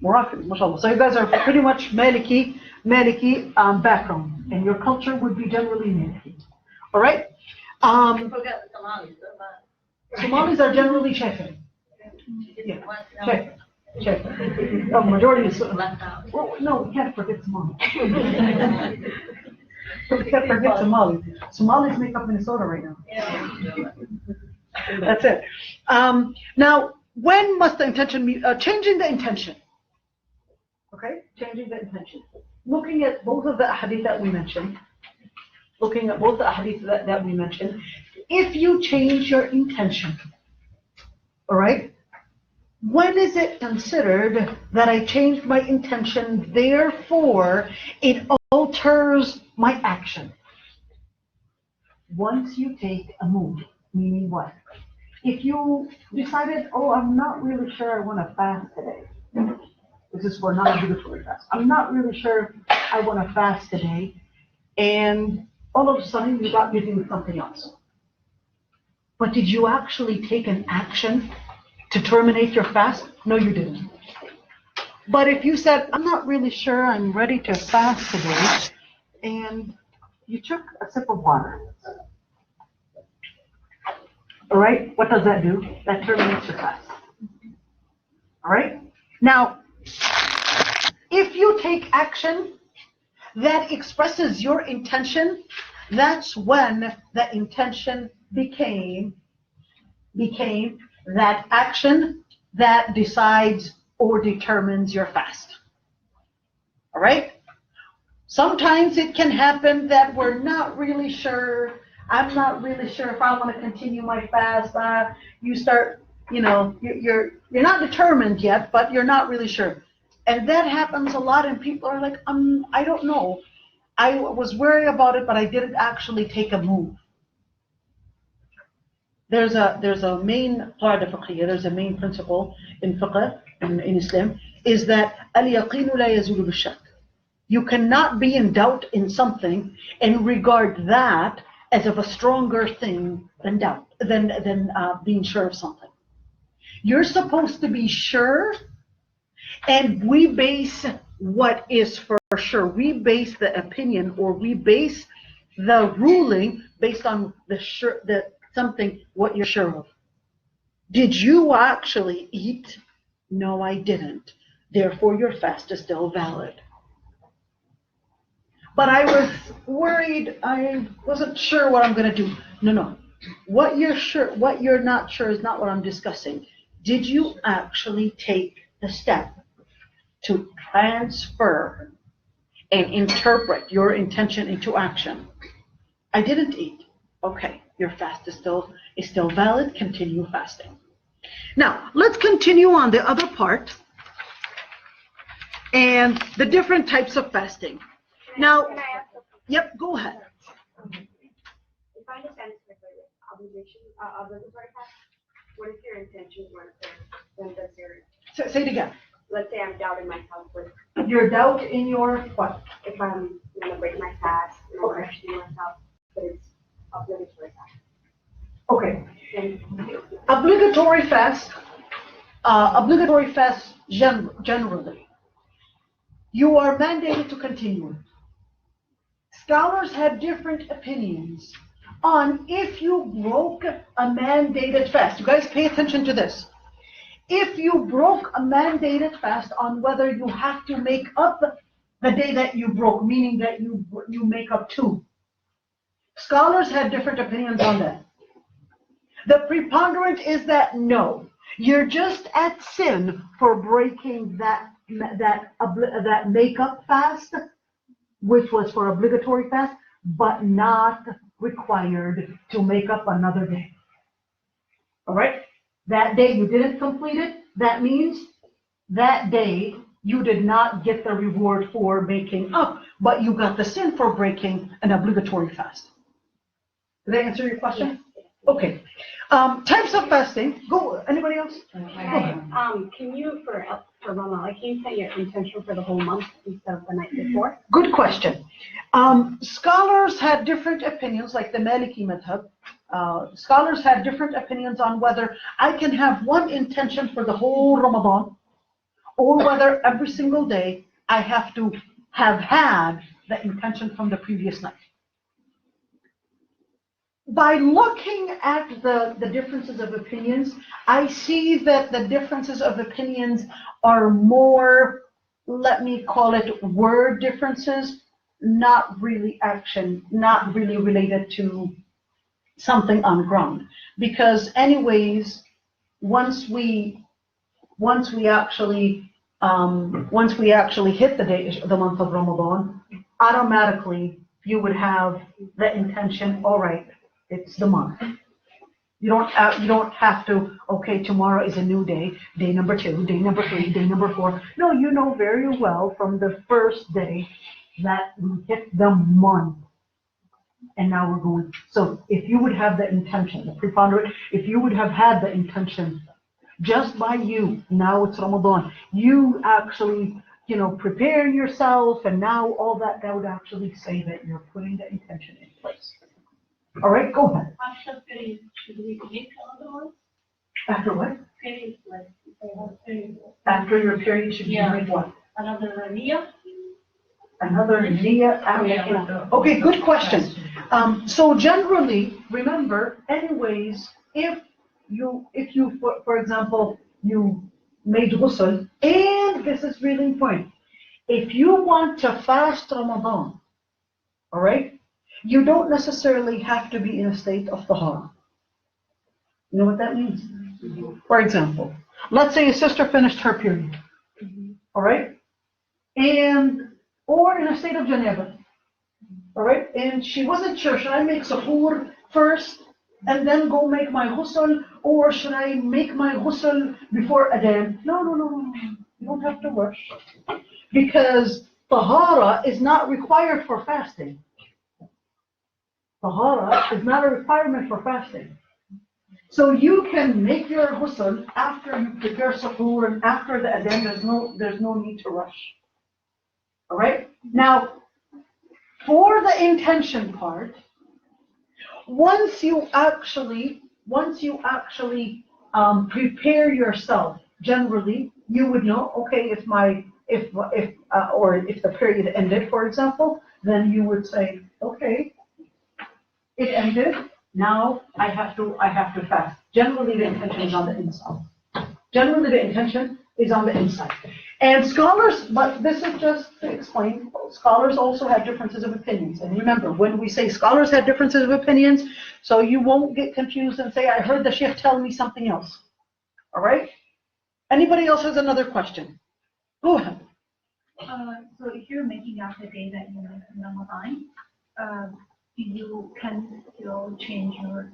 Moroccan, mashallah. So you guys are pretty much Maliki background, and your culture would be generally Maliki. All right? Somalis are generally Shafi'i. Yeah, Shafi'i. Majority is well, no, we can't forget Somalis. We can't forget Somalis. Somalis make up Minnesota right now. That's it. Now, when must the intention be changing the intention? Okay, changing the intention. Looking at both of the ahadith that we mentioned, if you change your intention, all right, when is it considered that I changed my intention, therefore it alters my action? Once you take a move, meaning what? If you decided, I'm not really sure I want to fast today. This is for non-obligatory fast. I'm not really sure I want to fast today. And all of a sudden you got busy with something else. But did you actually take an action to terminate your fast? No, you didn't. But if you said, I'm not really sure I'm ready to fast today, and you took a sip of water, all right, what does that do? That terminates your fast. All right? Now, if you take action that expresses your intention, that's when the intention became that action that decides or determines your fast. All right? Sometimes it can happen that we're not really sure. I'm not really sure if I want to continue my fast. You start, you're not determined yet, but you're not really sure. And that happens a lot, and people are like, I don't know. I was worried about it, but I didn't actually take a move. There's a main qaida fiqhiyya, there's a main principle in fiqh, in Islam, is that al-yaqinu la yazulu bil-shak. You cannot be in doubt in something and regard that as of a stronger thing than doubt, than being sure of something. You're supposed to be sure, and we base what is for sure. We base the opinion, or we base the ruling based on what you're sure of. Did you actually eat? No, I didn't. Therefore, your fast is still valid. But I was worried. I wasn't sure what I'm going to do. No. What you're not sure is not what I'm discussing. did you actually take the step to transfer and interpret your intention into action? I didn't eat. Okay, your fast is still valid. Continue fasting. Now, let's continue on the other part and the different types of fasting. Now, yep, go ahead. If I understand it correctly, obligatory fast, what if your intentions weren't there? Then does your... Say it again. Let's say I'm doubting myself with... Your doubt in your what? If I'm going to break my fast and I'm questioning myself, but it's obligatory fast. Okay. Then, Obligatory fast generally, you are mandated to continue it. Scholars have different opinions on if you broke a mandated fast. You guys pay attention to this. If you broke a mandated fast, on whether you have to make up the day that you broke, meaning that you make up 2. Scholars have different opinions on that. The preponderant is that no, you're just at sin for breaking that makeup fast, which was for obligatory fast, but not required to make up another day. All right? That day you didn't complete it, that means that day you did not get the reward for making up, but you got the sin for breaking an obligatory fast. Did that answer your question? Yes. Okay. Types of fasting. Go. Anybody else? Can you, for Ramadan, can you set your intention for the whole month instead of the night before? Good question. Scholars had different opinions, like the Maliki madhab. Scholars had different opinions on whether I can have one intention for the whole Ramadan, or whether every single day I have to have had the intention from the previous night. By looking at the differences of opinions, I see that the differences of opinions are more, let me call it word differences, not really action, not really related to something on ground. Because anyways, once we actually hit the month of Ramadan, automatically you would have the intention, all right, it's the month. You don't have to, okay, tomorrow is a new day, day number 2, day number 3, day number 4. No, you know very well from the first day that we hit the month. And now we're going. So if you would have the intention, the preponderant, if you would have had the intention just by you, now it's Ramadan, you actually, prepare yourself, and now all that would actually say that you're putting the intention in place. All right, go ahead. After period, should we make another one? After what? Period, like, if I have a period. After your period, should you make what? Another niyyah? Another niyyah after. Okay, good question. So generally, remember, anyways, if you, for example, you made ghusl, and this is really important, if you want to fast Ramadan, all right, you don't necessarily have to be in a state of tahara. You know what that means? For example, let's say a sister finished her period, all right, or in a state of janaba, all right, and she wasn't sure, should I make suhoor first and then go make my ghusl, or should I make my ghusl before adhan? No, you don't have to rush, because tahara is not required for fasting. Tahara is not a requirement for fasting. So you can make your ghusl after you prepare suhoor and after the adhan. There's no need to rush. All right? Now, for the intention part, once you actually prepare yourself, generally you would know, okay, if the period ended, for example, then you would say, okay, it ended. Now I have to fast. Generally, the intention is on the inside. And scholars, but this is just to explain, scholars also have differences of opinions. And remember, when we say scholars have differences of opinions, so you won't get confused and say, I heard the sheikh tell me something else. All right? Anybody else has another question? Go ahead. So if you're making up the day that you make Ramadan, you can still change your,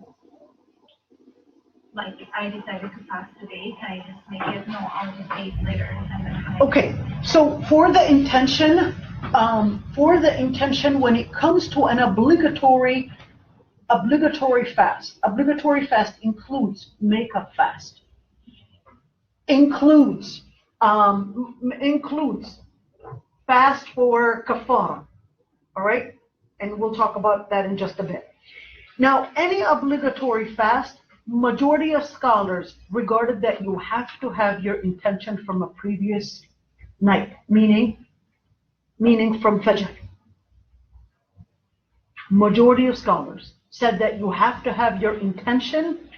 like, I decided to fast today, can I just make it, no, I'll just eat later and then Okay, so for the intention, when it comes to an obligatory fast includes makeup fast, includes fast for kafara, all right? And we'll talk about that in just a bit. Now, any obligatory fast, majority of scholars regarded that you have to have your intention from a previous night, meaning from Fajr. Majority of scholars said that you have to have your intention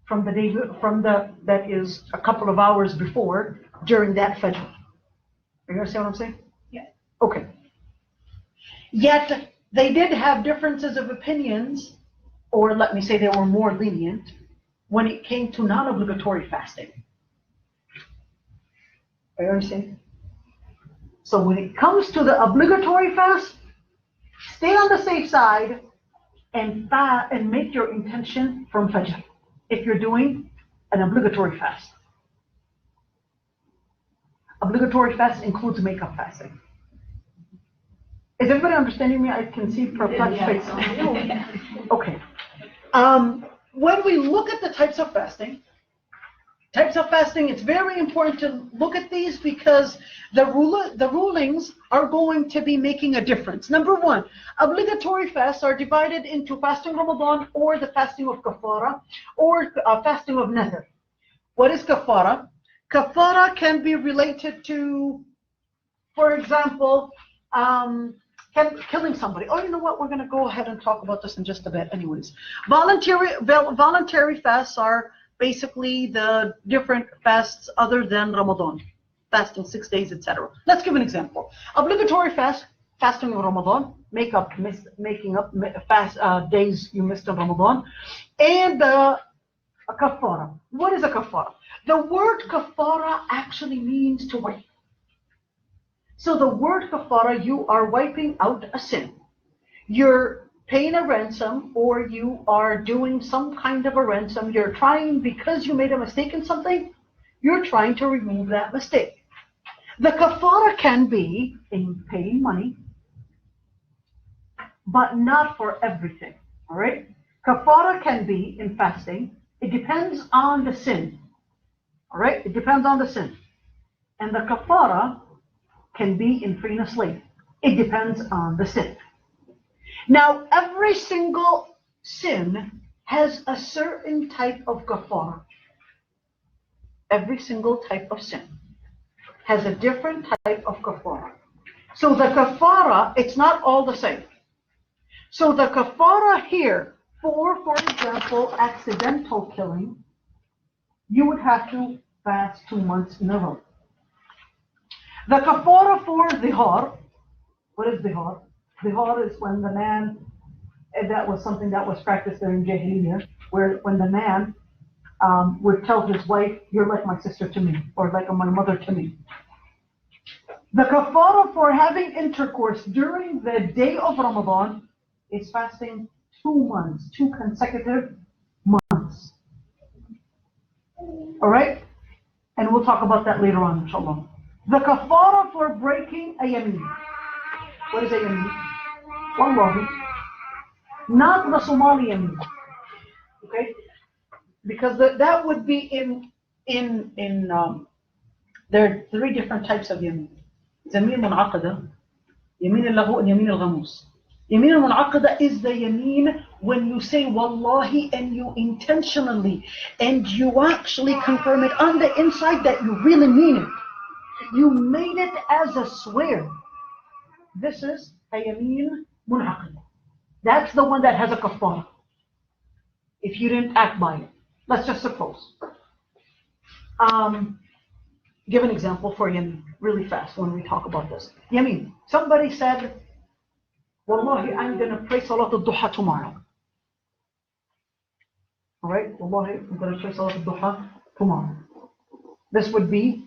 from the day, that is a couple of hours before, during that Fajr. You understand what I'm saying? Yeah. Okay. Yet, they did have differences of opinions, or let me say they were more lenient, when it came to non-obligatory fasting. Are you understand? So when it comes to the obligatory fast, stay on the safe side and make your intention from Fajr if you're doing an obligatory fast. Obligatory fast includes makeup fasting. Is everybody understanding me? I can see perplexed faces. Okay. When we look at the types of fasting, it's very important to look at these because the rulings are going to be making a difference. Number one, obligatory fasts are divided into fasting Ramadan or the fasting of kafara or fasting of nadhr. What is kafara? Kafara can be related to, for example, killing somebody. Oh, you know what? We're going to go ahead and talk about this in just a bit anyways. Voluntary fasts are basically the different fasts other than Ramadan. Fasting 6 days, etc. Let's give an example. Obligatory fasting of Ramadan, making up days you missed in Ramadan. And a kafara. What is a kafara? The word kafara actually means to wipe. So the word kafara, you are wiping out a sin. You're paying a ransom, or you are doing some kind of a ransom. You're trying, because you made a mistake in something, you're trying to remove that mistake. The kafara can be in paying money, but not for everything, all right? Kafara can be in fasting. It depends on the sin, all right? It depends on the sin. And the kafara can be in freeing a slave. It depends on the sin. Now, every single sin has a certain type of kafara. Every single type of sin has a different type of kafara. So the kafara, it's not all the same. So the kafara here, for example, accidental killing, you would have to fast 2 months in a row. The kafara for zihar, what is zihar? Zihar is when the man, that was something that was practiced during Jahiliyyah, where when the man would tell his wife, you're like my sister to me, or like my mother to me. The kafara for having intercourse during the day of Ramadan is fasting 2 months, 2 consecutive months. All right? And we'll talk about that later on, inshallah. The kafara for breaking a yameen. What is a yameen? Wallahi. Not the Somali yameen. Okay? Because that would be there are 3 different types of yameen. Yameen munaqada, yameen al-lahu, and yameen al-ghamus. Yameen al-munaqada is the yameen when you say wallahi and you intentionally and you actually confirm it on the inside that you really mean it. You made it as a swear. This is a yameen munaqada. That's the one that has a kafara. If you didn't act by it. Let's just suppose. Give an example for yameen, really fast when we talk about this. Yameen. Somebody said, wallahi, I'm going to pray salat al-duha tomorrow. All right? Wallahi, I'm going to pray salat al-duha tomorrow. This would be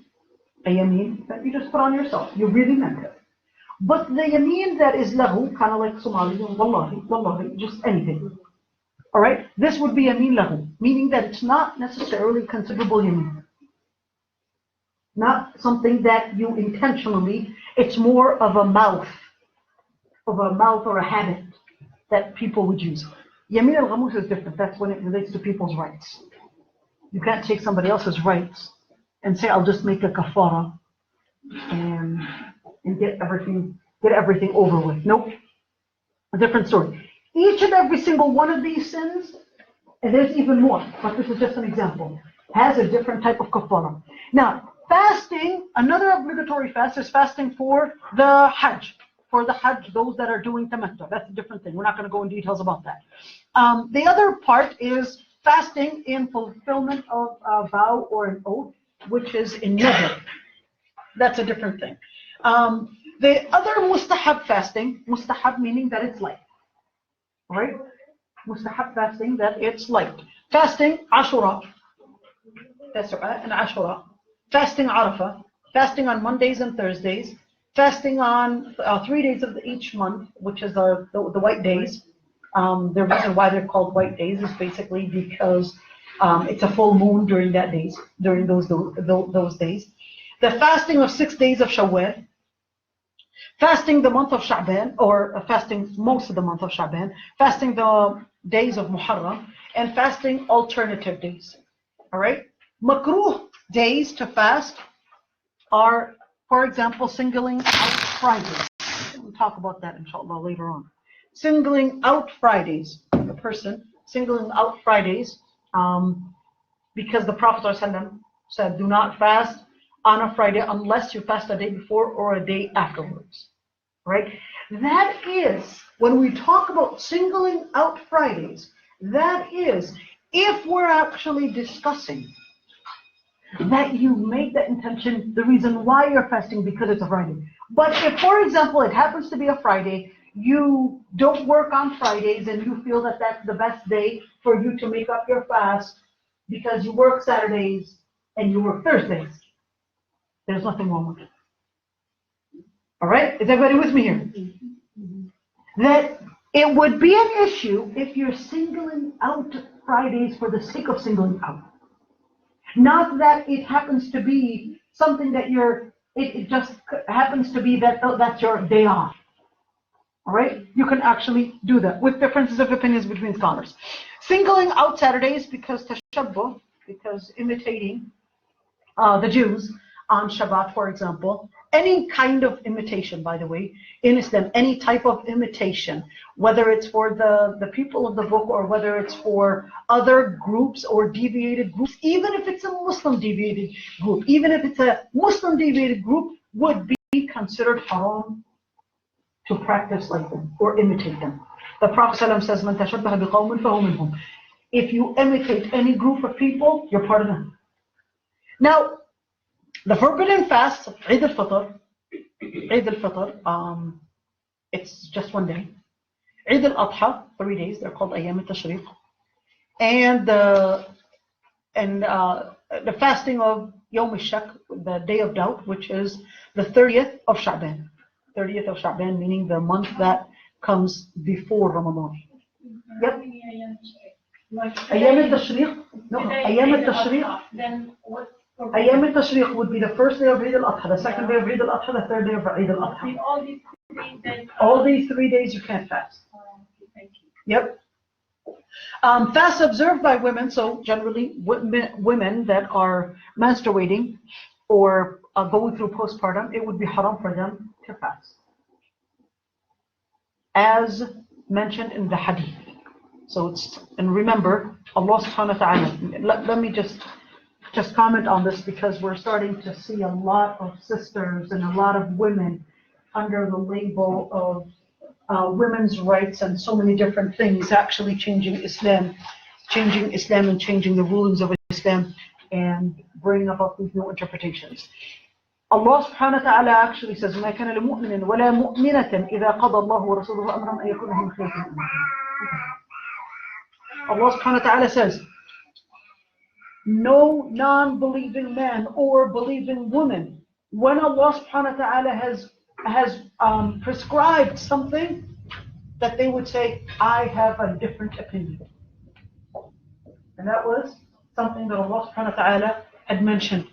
a yameen that you just put on yourself. You really meant it. But the yameen that is lahu, kind of like Somali, wallahi, just anything. All right? This would be yameen lahu, meaning that it's not necessarily considerable yameen. Not something that you intentionally, it's more of a mouth or a habit that people would use. Yameen al-ghamus is different. That's when it relates to people's rights. You can't take somebody else's rights and say, I'll just make a kafara and get everything over with. Nope. A different story. Each and every single one of these sins, and there's even more, but this is just an example, has a different type of kafara. Now, fasting, another obligatory fast is fasting for the Hajj. For the Hajj, those that are doing tamattu. That's a different thing. We're not going to go in details about that. The other part is fasting in fulfillment of a vow or an oath, which is in nadr. That's a different thing. The other mustahab fasting, mustahab meaning that it's light. Right? Mustahab fasting, that it's light. Fasting Ashura, Tas'a and Ashura. Fasting Arafah, fasting on Mondays and Thursdays, fasting on 3 days of each month, which is the white days. The reason why they're called white days is basically because it's a full moon during those days. The fasting of 6 days of Shawwal, fasting the month of Sha'ban, or fasting most of the month of Sha'ban, fasting the days of Muharram, and fasting alternative days. All right? Makruh days to fast are, for example, singling out Fridays. We'll talk about that inshallah later on. Singling out Fridays, the person singling out Fridays, because the Prophet ﷺ said, do not fast on a Friday unless you fast a day before or a day afterwards. Right? That is, when we talk about singling out Fridays, that is, if we're actually discussing that you make that intention the reason why you're fasting because it's a Friday. But if, for example, it happens to be a Friday, you don't work on Fridays and you feel that that's the best day for you to make up your fast because you work Saturdays and you work Thursdays, there's nothing wrong with it. All right? Is everybody with me here? That it would be an issue if you're singling out Fridays for the sake of singling out. Not that it happens to be something that it just happens to be that that's your day off. All right? You can actually do that with differences of opinions between scholars. Singling out Saturdays because tashabbuh, because imitating the Jews on Shabbat, for example. Any kind of imitation, by the way, in Islam, any type of imitation, whether it's for the people of the book or whether it's for other groups or deviated groups, even if it's a Muslim deviated group, even if it's a Muslim deviated group, would be considered haram to practice like them or imitate them. The Prophet ﷺ says, "Man tashabbaha biqawmin fahuwa minhum." If you imitate any group of people, you're part of them. Now, the forbidden fast, Eid al-Fitr, it's just one day. Eid al-Adha, 3 days, they're called Ayyam al-Tashriq. And the fasting of Yawm al-Shak, the day of doubt, which is the 30th of Sha'ban. 30th of Sha'ban, meaning the month that comes before Ramadan. Yep. Ayyam al-Tashriq, no, Ayyam al-Tashriq. Then what? Ayyam al-Tashriq would be the first day of Eid al-Adha, the second day of Eid al-Adha, the third day of Eid al-Adha. All these 3 days then. All these 3 days you can't fast. Thank you. Yep. Fast observed by women, so generally women that are menstruating or going through postpartum, it would be haram for them to fast. As mentioned in the hadith. So and remember, Allah subhanahu wa ta'ala, let me just comment on this because we're starting to see a lot of sisters and a lot of women under the label of women's rights and so many different things actually changing Islam and changing the rulings of Islam and bringing about these new interpretations. Allah subhanahu wa ta'ala actually says, مَا كَانَ لِمُؤْمِنٍ وَلَا مُؤْمِنَةٍ إِذَا قَضَى اللَّهُ وَرَسُولُهُ أَمْرًا أَن يَكُونَ لَهُمُ الْخِيَرَةُ مِنْ أَمْرِهِمْ. Allah subhanahu wa ta'ala says no non-believing man or believing woman, when Allah subhanahu wa ta'ala has prescribed something, that they would say, I have a different opinion. And that was something that Allah subhanahu wa ta'ala had mentioned.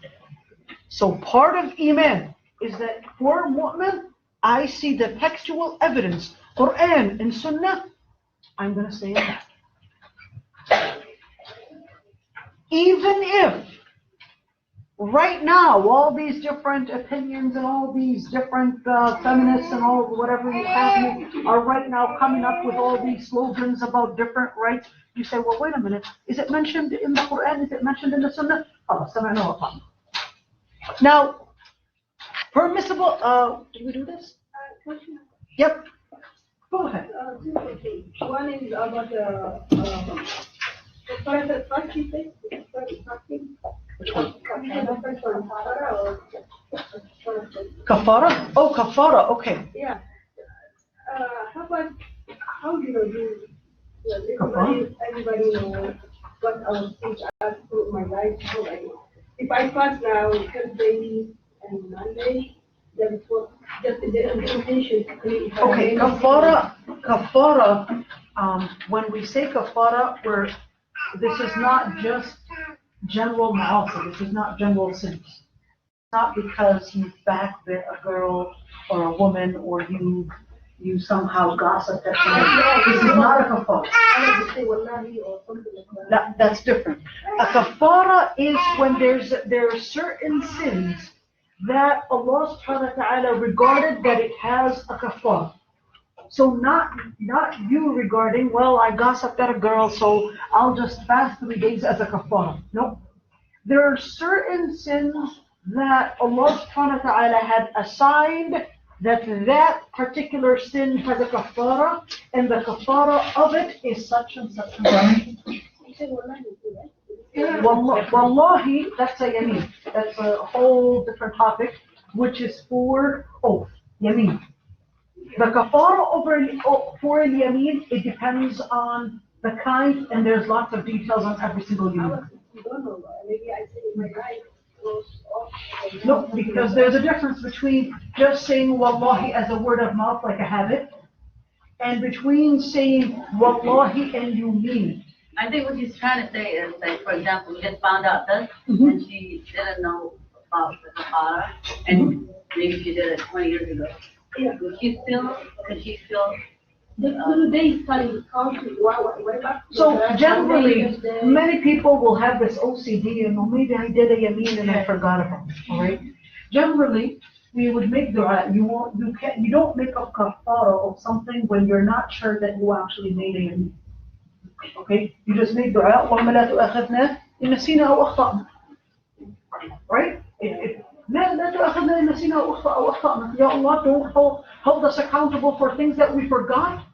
So part of Iman is that for mu'min, I see the textual evidence, Quran and Sunnah, I'm going to say that. Even if right now all these different opinions and all these different feminists and all whatever you have are right now coming up with all these slogans about different rights, you say, well, wait a minute, is it mentioned in the Quran? Is it mentioned in the Sunnah? Now, permissible, do we do this? Yep. Go ahead. One is about Which one? Kafara? Oh, kafara, okay. Yeah. How do you do? Everybody knows what our speech are through my life. So if I fast now, Thursday and Monday, then for just the intention. Okay, kafara, when we say kafara, this is not just general ma'asi, this is not general sins. It's not because you backbit a girl or a woman or you somehow gossip at someone. This is not a kafara. That's different. A kafara is when there are certain sins that Allah subhanahu wa ta'ala regarded that it has a kafara. So not you regarding, well, I gossiped at a girl, so I'll just fast 3 days as a kafara. No. There are certain sins that Allah subhanahu wa ta'ala had assigned that particular sin has a kafara, and the kafara of it is such and such and such. Wallahi, that's a yameen. That's a whole different topic, which is for oath, yameen. The kafara for a yameen, it depends on the kind, and there's lots of details on every single yameen. Maybe I say my life goes off. No, because there's a difference between just saying wallahi as a word of mouth, like a habit, and between saying wallahi and you mean it. I think what he's trying to say is, like, for example, you just found out this, and she didn't know about the kafara, and maybe she did it 20 years ago. Yeah. Could she still? So generally, many people will have this OCD and, well, maybe I did a yameen and I forgot about it, all right? Generally, we would make dua. You don't make a kafara of something when you're not sure that you actually made a yameen. Okay? You just make dua, وَمَا لَا تُؤَخِذْنَا إِنْ نَسِينَا أَوْ أَخْطَأْنَا. Right? لا تؤاخذنا إن نسينا أو أخطأنا. Ya Allah, don't hold us accountable for things that we forgot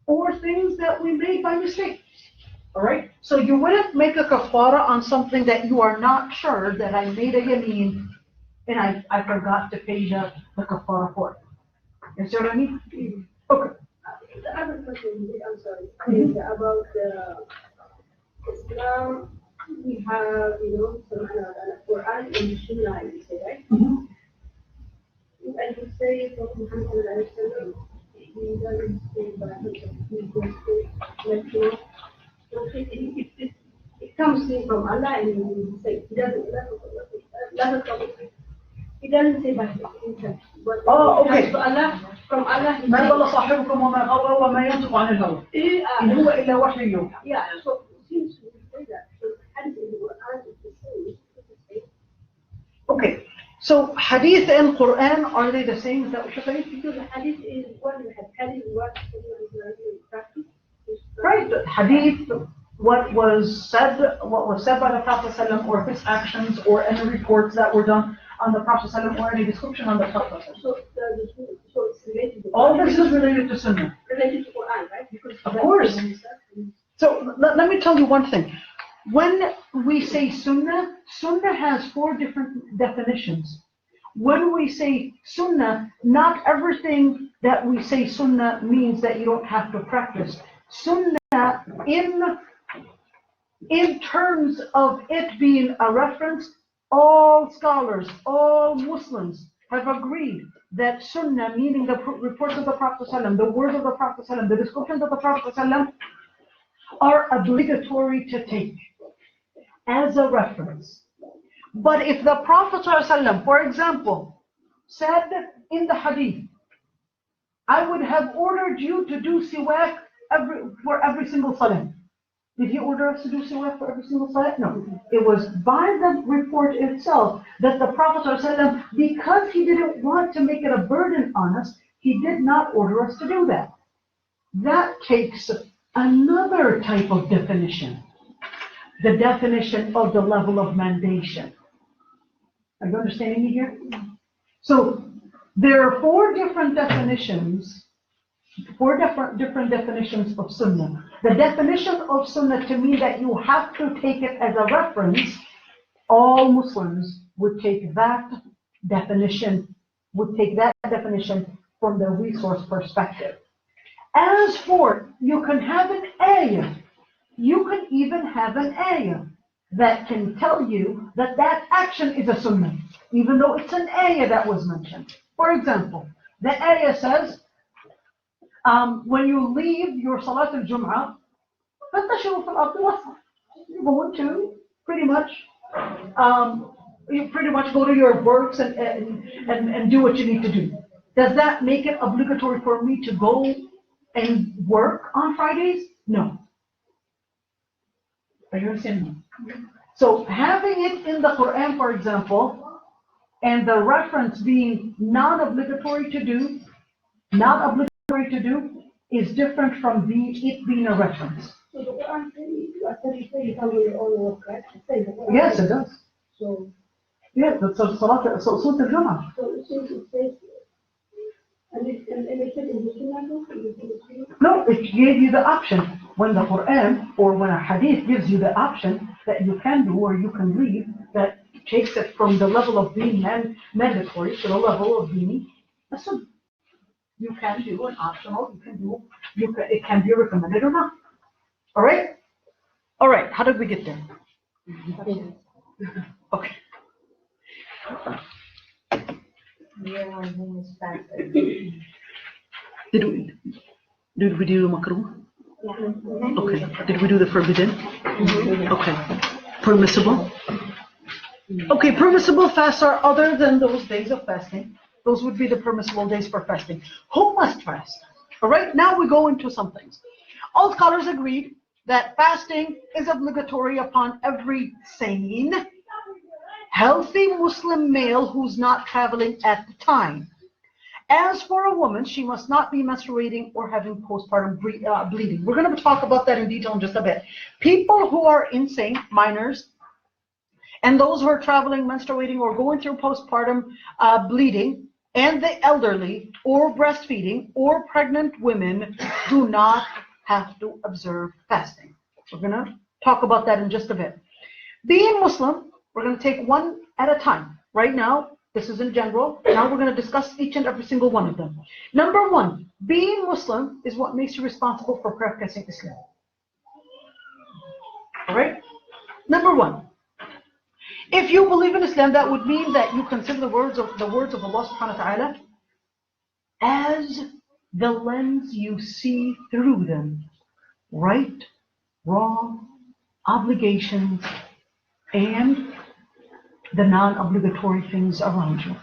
or things that we made by mistake. All right? So you wouldn't make a kafara on something that you are not sure that I made a yameen and I forgot to pay the kafara for it. You see what I mean? Okay. The other question, I'm sorry, is about Islam. We have, some Quran and Sunnah, you say, right? Mm-hmm. And you say from Muhammad, he doesn't say that he goes to, it comes from Allah, and he says, he doesn't say by himself. Oh, okay. From Allah, he ما ضل صاحبكم وما غوى وما ينطق عن الهوى إن هو إلا وحي يوحى. Yeah, so since we say that, so hadith in the Quran is the same. Okay, so hadith and Quran, are they the same? Is that what you're saying? Because the hadith is what we have hadith, what is practice. Right, hadith, what was said by the Prophet ﷺ, or his actions, or any reports that were done on the Prophet ﷺ, or any description on the Prophet ﷺ. So it's related to All this is related to Sunnah. related to Quran, right? Because Of course. So let me tell you one thing. When we say Sunnah, Sunnah has 4 different definitions. When we say Sunnah, not everything that we say Sunnah means that you don't have to practice. Sunnah in In terms of it being a reference, all scholars, all Muslims have agreed that sunnah, meaning the reports of the Prophet ﷺ, the words of the Prophet ﷺ, the descriptions of the Prophet ﷺ, are obligatory to take as a reference. But if the Prophet ﷺ, for example, said in the hadith, I would have ordered you to do siwak for every single salah. Did he order us to do siwak for every single salah? No. It was by the report itself that the Prophet ﷺ, because he didn't want to make it a burden on us, he did not order us to do that. That takes another type of definition. The definition of the level of mandation. Are you understanding me here? So there are four different definitions of sunnah. The definition of sunnah to mean that you have to take it as a reference, all Muslims would take that definition from the resource perspective. As for, you can have an ayah, you can even have an ayah that can tell you that that action is a sunnah, even though it's an ayah that was mentioned. For example, the ayah says, when you leave your Salat al-Jum'ah, you're going to pretty much go to your works and do what you need to do. Does that make it obligatory for me to go and work on Fridays? No. Are you understanding? So having it in the Quran, for example, and the reference being non-obligatory to do, is different from it being a reference. So the Quran says you can do your own work, right? Yes, it does. So, Yeah, that's Surah al-Jum'ah. so it says, and it said in the Sunnah, No, it gave you the option. When the Quran or when a hadith gives you the option that you can do or you can leave, that takes it from the level of being mandatory to the level of being a sunnah. You can do an optional, it can be recommended or not. All right? All right, how did we get there? Okay. Did we do makruh? Okay. Did we do the forbidden? Okay. Permissible? Okay, permissible fasts are other than those days of fasting. Those would be the permissible days for fasting. Who must fast? All right, now we go into some things. All scholars agreed that fasting is obligatory upon every sane, healthy Muslim male who's not traveling at the time. As for a woman, she must not be menstruating or having postpartum bleeding. We're going to talk about that in detail in just a bit. People who are insane, minors, and those who are traveling, menstruating, or going through postpartum bleeding, and the elderly, or breastfeeding, or pregnant women do not have to observe fasting. We're going to talk about that in just a bit. Being Muslim, we're going to take one at a time. Right now, this is in general. Now we're going to discuss each and every single one of them. Number one, being Muslim is what makes you responsible for practicing Islam. All right? Number one, if you believe in Islam, that would mean that you consider the words of Allah subhanahu wa ta'ala as the lens you see through them. Right, wrong, obligations, and the non-obligatory things around you.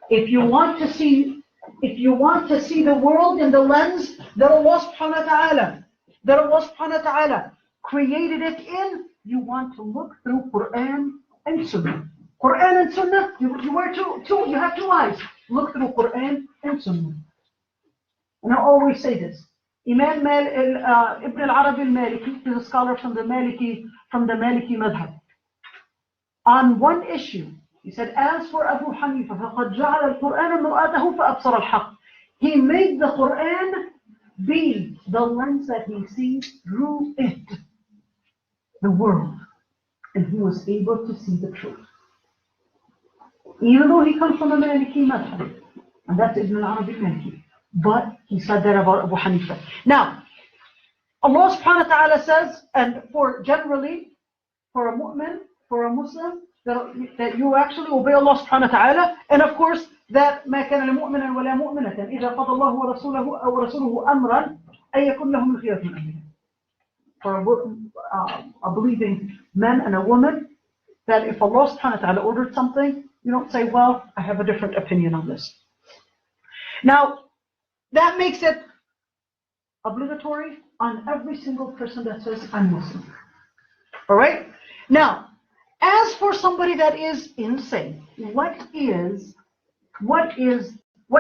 If you want to see the world in the lens that Allah subhanahu wa ta'ala created it in, you want to look through Quran and Sunnah. Quran and Sunnah, you have two eyes. Look through Quran and Sunnah. And I always say this. Imam Ibn al-Arabi al-Maliki is a scholar from the Maliki madhab. On one issue, he said, as for Abu Hanifa, فَقَدْ جَعَلَ الْقُرْآنَ مُرْآتَهُ فَأَبْصَرَ الْحَقِّ. He made the Quran be the lens that he sees through it, the world, and he was able to see the truth. Even though he comes from the Maliki madhab, and that's Ibn al-Arabi al-Maliki, but he said that about Abu Hanifa. Now, Allah subhanahu wa ta'ala says, and for generally, for a mu'min, for a Muslim, that you actually obey Allah subhanahu wa ta'ala, and of course, that ما كان لمؤمن ولا مؤمنة إذا قضى الله ورسوله أمرا أن يكون لهم الخيرة من أمرهم. For a believing man and a woman, that if Allah subhanahu wa ta'ala ordered something, you don't say, well, I have a different opinion on this. Now, that makes it obligatory on every single person that says, I'm Muslim. All right? Now, as for somebody that is insane, what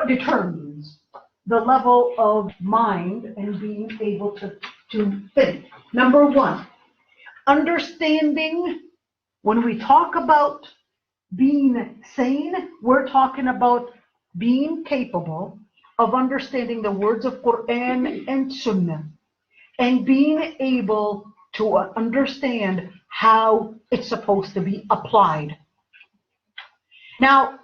determines the level of mind and being able to think? Number one, understanding. When we talk about being sane, we're talking about being capable of understanding the words of Quran and Sunnah and being able to understand how it's supposed to be applied. Now,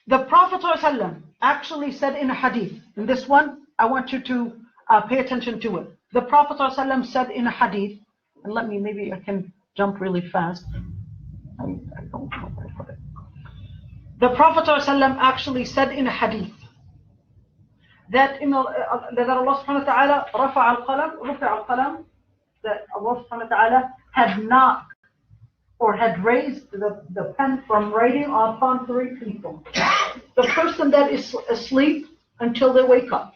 the Prophet ﷺ actually said in a hadith, and this one, I want you to pay attention to it. The Prophet ﷺ said in a hadith, and maybe I can jump really fast. I don't know where I put it. The Prophet ﷺ actually said in a hadith that that Allah subhanahu wa ta'ala rufi' al-qalam, that Allah subhanahu wa ta'ala had not or had raised the pen from writing upon three people. The person that is asleep until they wake up.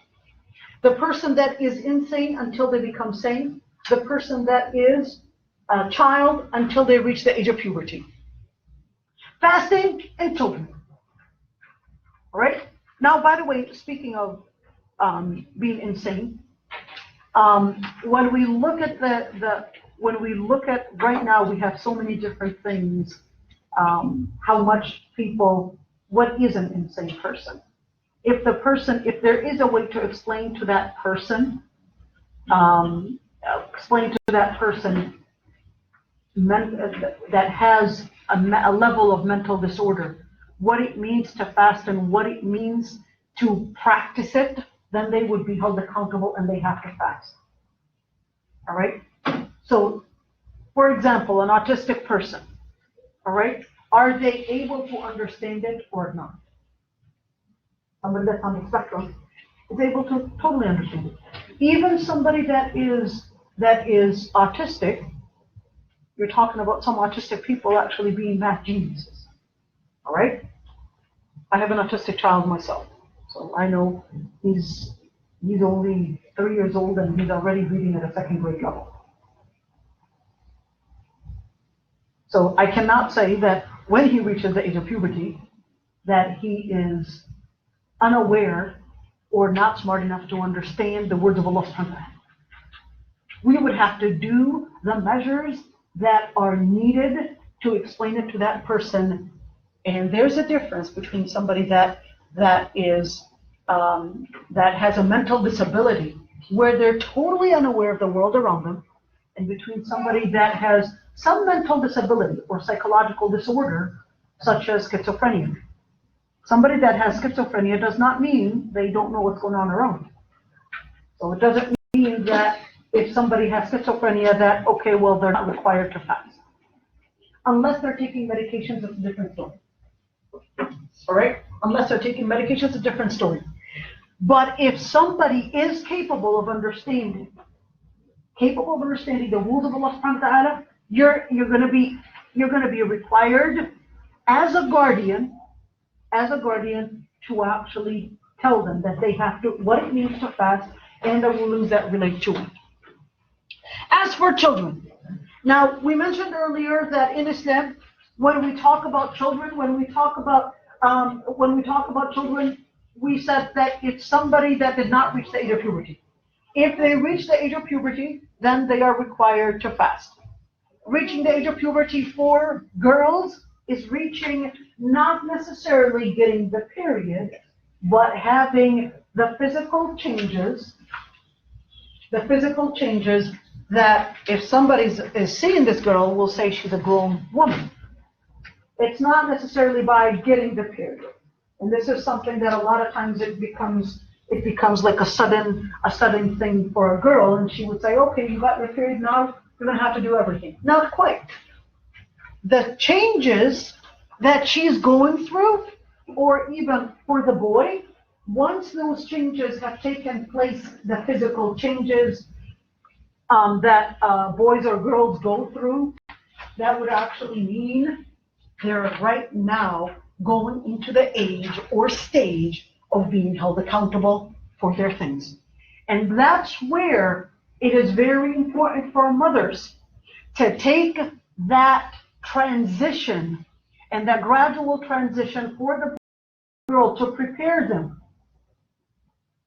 The person that is insane until they become sane. The person that is a child until they reach the age of puberty. Fasting and children. All right? Now, by the way, speaking of being insane, when we look at right now, we have so many different things. What is an insane person? If there is a way to explain to that person that has a level of mental disorder, what it means to fast and what it means to practice it, then they would be held accountable and they have to fast. All right? So, for example, an autistic person, all right, are they able to understand it or not? Somebody that's on the spectrum is able to totally understand it. Even somebody that is autistic, you're talking about some autistic people actually being math geniuses. All right? I have an autistic child myself, so I know he's only 3 years old and he's already reading at a second grade level. So I cannot say that when he reaches the age of puberty that he is unaware or not smart enough to understand the words of Allah subhanahu wa ta'ala. We would have to do the measures that are needed to explain it to that person. And there's a difference between somebody that has a mental disability where they're totally unaware of the world around them, and between somebody that has some mental disability or psychological disorder, such as schizophrenia. Somebody that has schizophrenia does not mean they don't know what's going on around. So it doesn't mean that if somebody has schizophrenia that, okay, well, they're not required to fast. Unless they're taking medications, it's a different story. All right? Unless they're taking medications, it's a different story. But if somebody is capable of understanding the rules of Allah subhanahu wa ta'ala, you're going to be required as a guardian to actually tell them that they have to, what it means to fast and the rulings that relate to it. As for children, now we mentioned earlier that in Islam, when we talk about children, we said that it's somebody that did not reach the age of puberty. If they reach the age of puberty, then they are required to fast. Reaching the age of puberty for girls is reaching not necessarily getting the period, but having the physical changes that if somebody is seeing this girl, will say she's a grown woman. It's not necessarily by getting the period. And this is something that a lot of times it becomes it becomes like a sudden thing for a girl, and she would say, okay, you got your period, now you're gonna have to do everything. Not quite. The changes that she's going through, or even for the boy, once those changes have taken place, the physical changes that boys or girls go through, that would actually mean they're right now going into the age or stage of being held accountable for their things. And that's where it is very important for mothers to take that transition and that gradual transition for the girl to prepare them.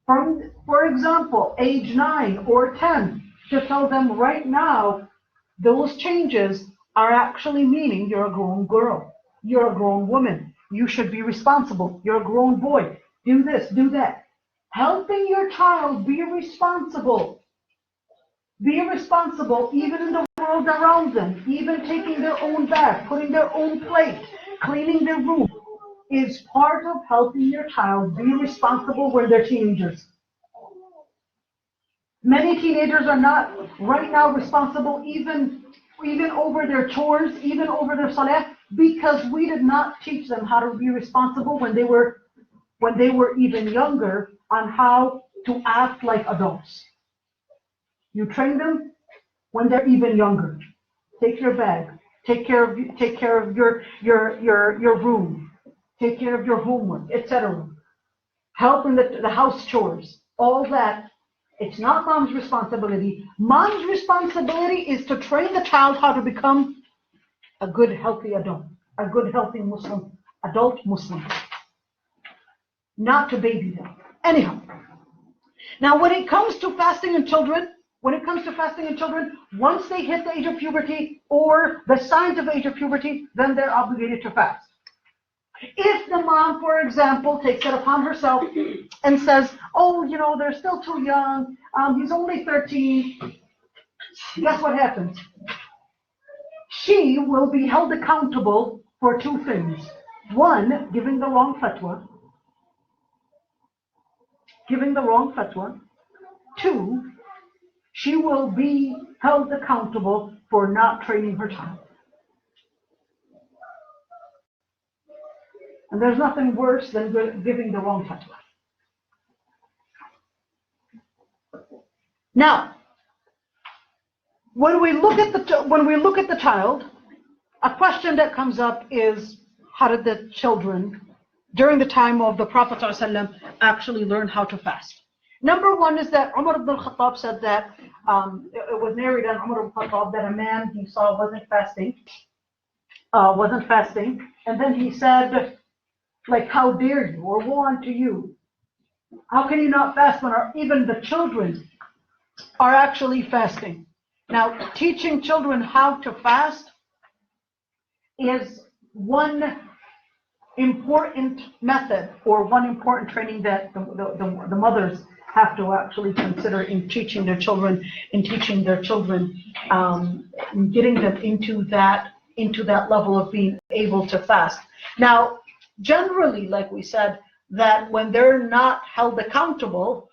From, for example, age 9 or 10, to tell them right now, those changes are actually meaning you're a grown girl, you're a grown woman, you should be responsible, you're a grown boy, do this, do that. Helping your child be responsible even in the world around them, even taking their own bath, putting their own plate, cleaning their room, is part of helping your child be responsible when they're teenagers. Many teenagers are not right now responsible even over their chores, even over their salah, because we did not teach them how to be responsible when they were even younger on how to act like adults. You train them when they're even younger. Take your bag, take care of your room, take care of your homework, etc. Help in the house chores, all that. It's not mom's responsibility. Mom's responsibility is to train the child how to become a good, healthy adult, a good, healthy Muslim, adult Muslim. Not to baby them. Anyhow, now when it comes to fasting in children, once they hit the age of puberty or the signs of age of puberty, then they're obligated to fast. If the mom, for example, takes it upon herself and says, oh, they're still too young, he's only 13, guess what happens? She will be held accountable for two things. One, giving the wrong fatwa. Two, she will be held accountable for not training her child. And there's nothing worse than giving the wrong fatwa. Now, when we look at the child, a question that comes up is, how did the children during the time of the Prophet ﷺ actually learn how to fast? Number one is that Umar ibn al-Khattab said that it was narrated on Umar ibn al-Khattab that a man he saw wasn't fasting, and then he said, like, how dare you, or woe unto you? How can you not fast when even the children are actually fasting? Now, teaching children how to fast is one important method, or one important training that the mothers have to actually consider in teaching their children, getting them into that level of being able to fast. Now, generally, like we said, that when they're not held accountable,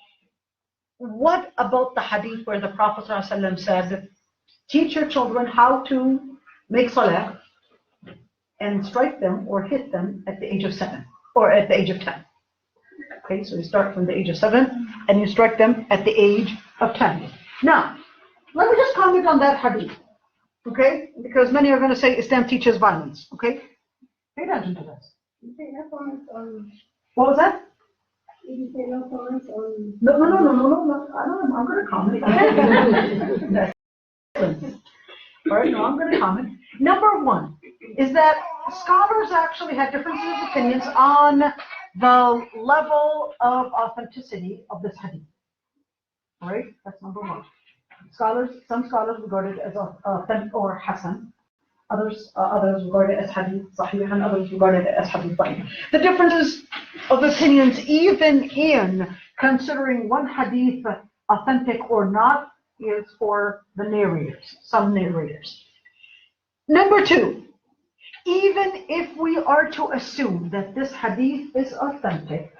what about the hadith where the Prophet ﷺ said, teach your children how to make salah and strike them or hit them at the age of 7 or at the age of 10. Okay, so you start from the age of 7 and you strike them at the age of 10. Now, let me just comment on that hadith, okay? Because many are going to say Islam teaches violence, okay? Pay attention to this. What was that? You say no comments on... No, I'm going to comment. All right, no, I'm going to comment. Number one is that scholars actually have differences of opinions on the level of authenticity of this hadith. All right, that's number one. Some scholars regard it as authentic or hasan. Others regard it as hadith sahih, and others regard it as hadith da'if. The differences of opinions, even in considering one hadith authentic or not, is for the narrators, some narrators. Number two, even if we are to assume that this hadith is authentic,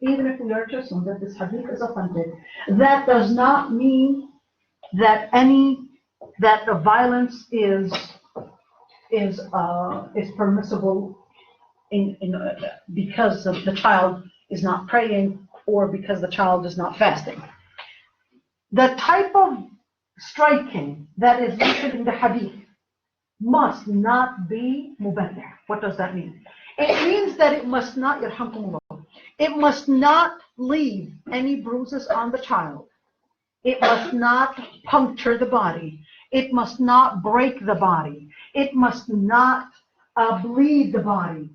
even if we are to assume that this hadith is authentic, that does not mean that the violence is permissible because the child is not praying or because the child is not fasting. The type of striking that is mentioned in the hadith must not be mubadah. What does that mean? It means that it must not, yarhamkumullah, it must not leave any bruises on the child. It must not puncture the body. It must not break the body. It must not bleed the body,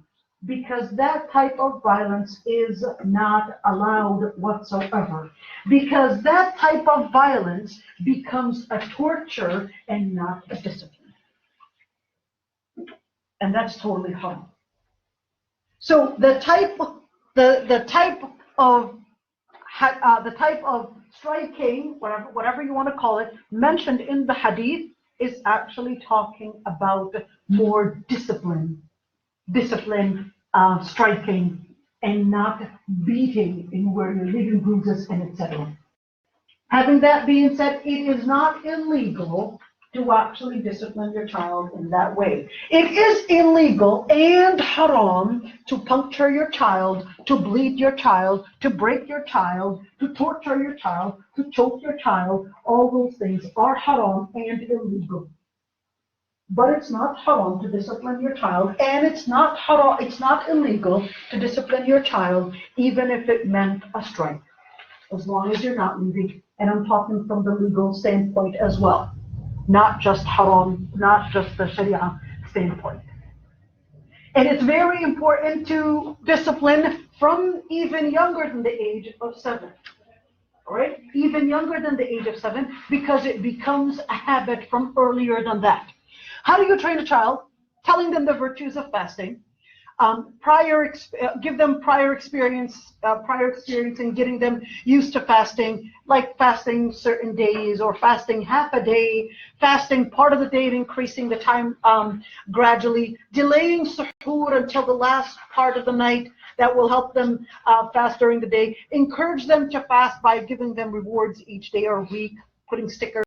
because that type of violence is not allowed whatsoever. Because that type of violence becomes a torture and not a discipline. And that's totally haram. So the type of striking, whatever you want to call it, mentioned in the hadith is actually talking about more discipline, striking, and not beating in where you're leaving bruises and etc. Having that being said, it is not illegal to actually discipline your child in that way. It is illegal and haram to puncture your child, to bleed your child, to break your child, to torture your child, to choke your child. All those things are haram and illegal. But it's not haram to discipline your child, and it's not illegal to discipline your child, even if it meant a strike, as long as you're not leaving. And I'm talking from the legal standpoint as well, not just haram, not just the Sharia standpoint. And it's very important to discipline from even younger than the age of 7. All right, even younger than the age of 7, because it becomes a habit from earlier than that. How do you train a child? Telling them the virtues of fasting, give them prior experience in getting them used to fasting, like fasting certain days or fasting half a day, fasting part of the day and increasing the time gradually, delaying suhoor until the last part of the night. That will help them fast during the day. Encourage them to fast by giving them rewards each day or week, putting stickers.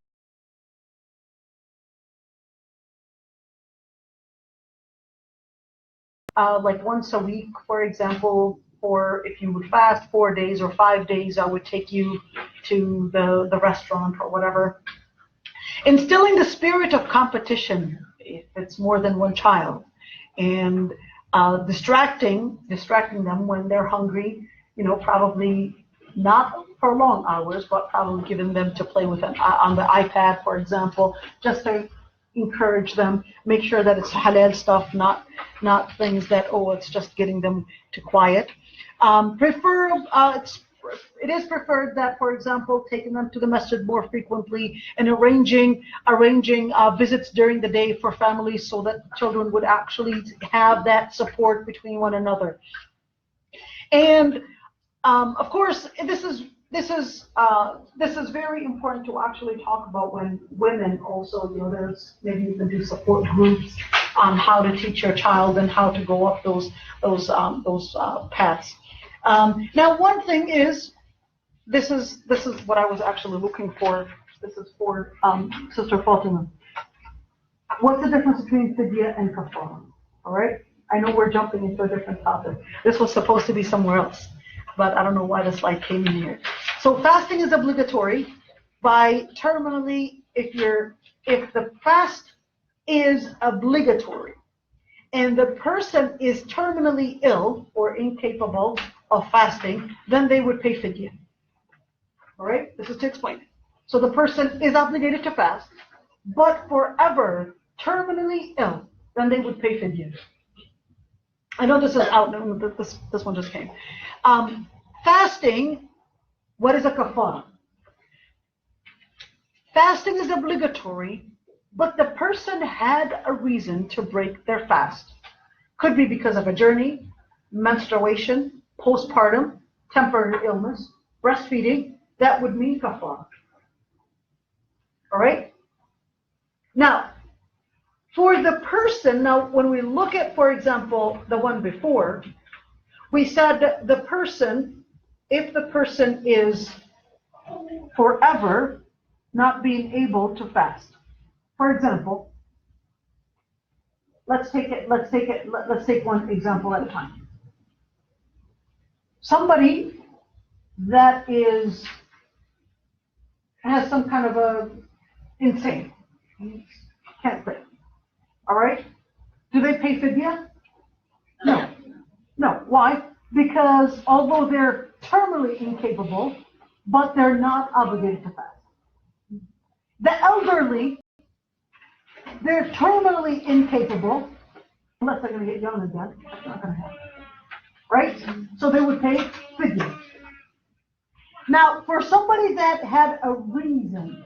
Like once a week, for example, or if you would fast 4 days or 5 days, I would take you to the restaurant or whatever. Instilling the spirit of competition, if it's more than one child, and distracting them when they're hungry, probably not for long hours, but probably giving them to play with on the iPad, for example, just to encourage them, make sure that it's halal stuff, not things that, it's just getting them to quiet. It is preferred that, for example, taking them to the masjid more frequently and arranging visits during the day for families so that children would actually have that support between one another. And of course, this is very important to actually talk about when women also, there's maybe you can do support groups on how to teach your child and how to go up those paths. Now, one thing is, this is what I was actually looking for. This is for Sister Fatima. What's the difference between fidya and kafara? All right. I know we're jumping into a different topic. This was supposed to be somewhere else, but I don't know why the slide came in here. So fasting is obligatory by terminally, if the fast is obligatory and the person is terminally ill or incapable of fasting, then they would pay fidya. All right, this is to explain. So the person is obligated to fast, but forever terminally ill, then they would pay fidya. I know this is out, this one just came. Fasting, what is a kafara? Fasting is obligatory, but the person had a reason to break their fast. Could be because of a journey, menstruation, postpartum, temporary illness, breastfeeding. That would mean kafara. All right? Now, for the person, when we look at, for example, the one before, we said that the person if the person is forever not being able to fast. For example, let's take one example at a time. Somebody that has some kind of a insane, can't pray. All right? Do they pay fidya? No. No. Why? Because although they're terminally incapable, but they're not obligated to fast. The elderly, they're terminally incapable, unless they're going to get young again. That's not going to happen. Right? So they would pay fidya. Now, for somebody that had a reason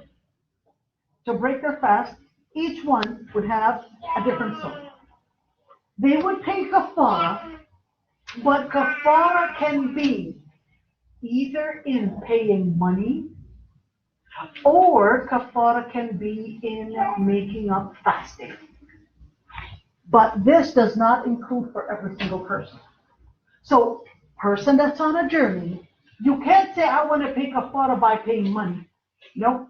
to break their fast, each one would have a different soul. They would pay kafara, but kafara can be either in paying money or kafara can be in making up fasting. But this does not include for every single person. So, person that's on a journey, you can't say, I want to pay kafara by paying money. No.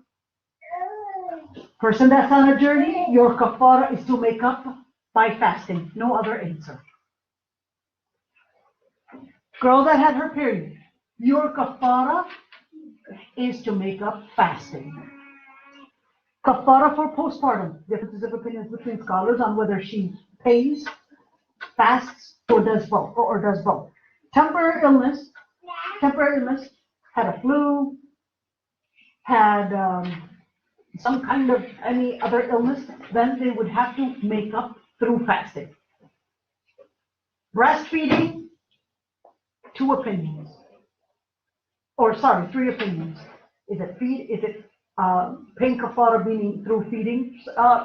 Person that's on a journey, your kafara is to make up by fasting. No other answer. Girl that had her period, your kafara is to make up fasting. Kafara for postpartum, differences of opinions between scholars on whether she pays, fasts, or does both. Temporary illness, had a flu, had some kind of any other illness, then they would have to make up through fasting. Breastfeeding, 2 opinions. Or sorry, 3 opinions. Is it paying kafara meaning through feeding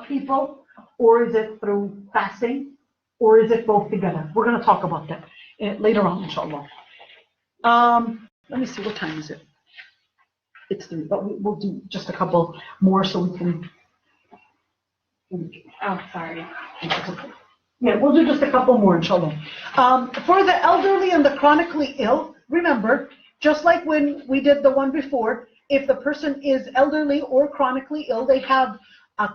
people, or is it through fasting, or is it both together? We're going to talk about that later on, inshallah. Let me see, what time is it? It's 3, but we'll do just a couple more so we can. Oh, sorry. Yeah, we'll do just a couple more, inshallah. For the elderly and the chronically ill, remember, just like when we did the one before, if the person is elderly or chronically ill, they have a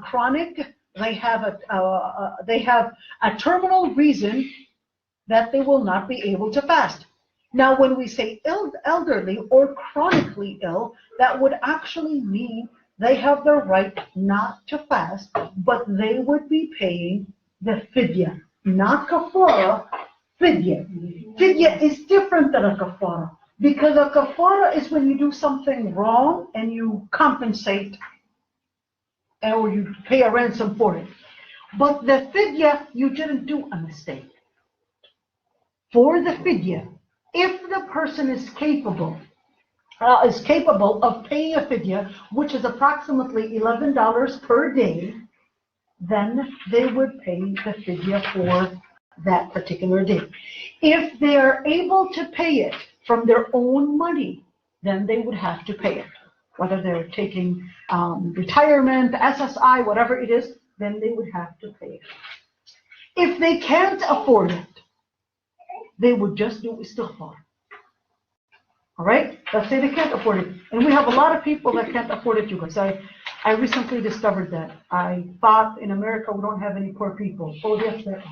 terminal reason that they will not be able to fast. Now, when we say elderly or chronically ill, that would actually mean they have the right not to fast, but they would be paying the fidya, not kafara, fidya. Fidya is different than a kafara, because a kafara is when you do something wrong and you compensate, or you pay a ransom for it. But the fidya, you didn't do a mistake. For the fidya, if the person is capable of paying a fidya, which is approximately $11 per day, then they would pay the fidya for that particular day. If they are able to pay it from their own money, then they would have to pay it. Whether they're taking retirement, SSI, whatever it is, then they would have to pay it. If they can't afford it, they would just do istighfar. All right? Let's say they can't afford it. And we have a lot of people that can't afford it, you guys. I recently discovered that. I thought in America we don't have any poor people. Oh, yes, there are.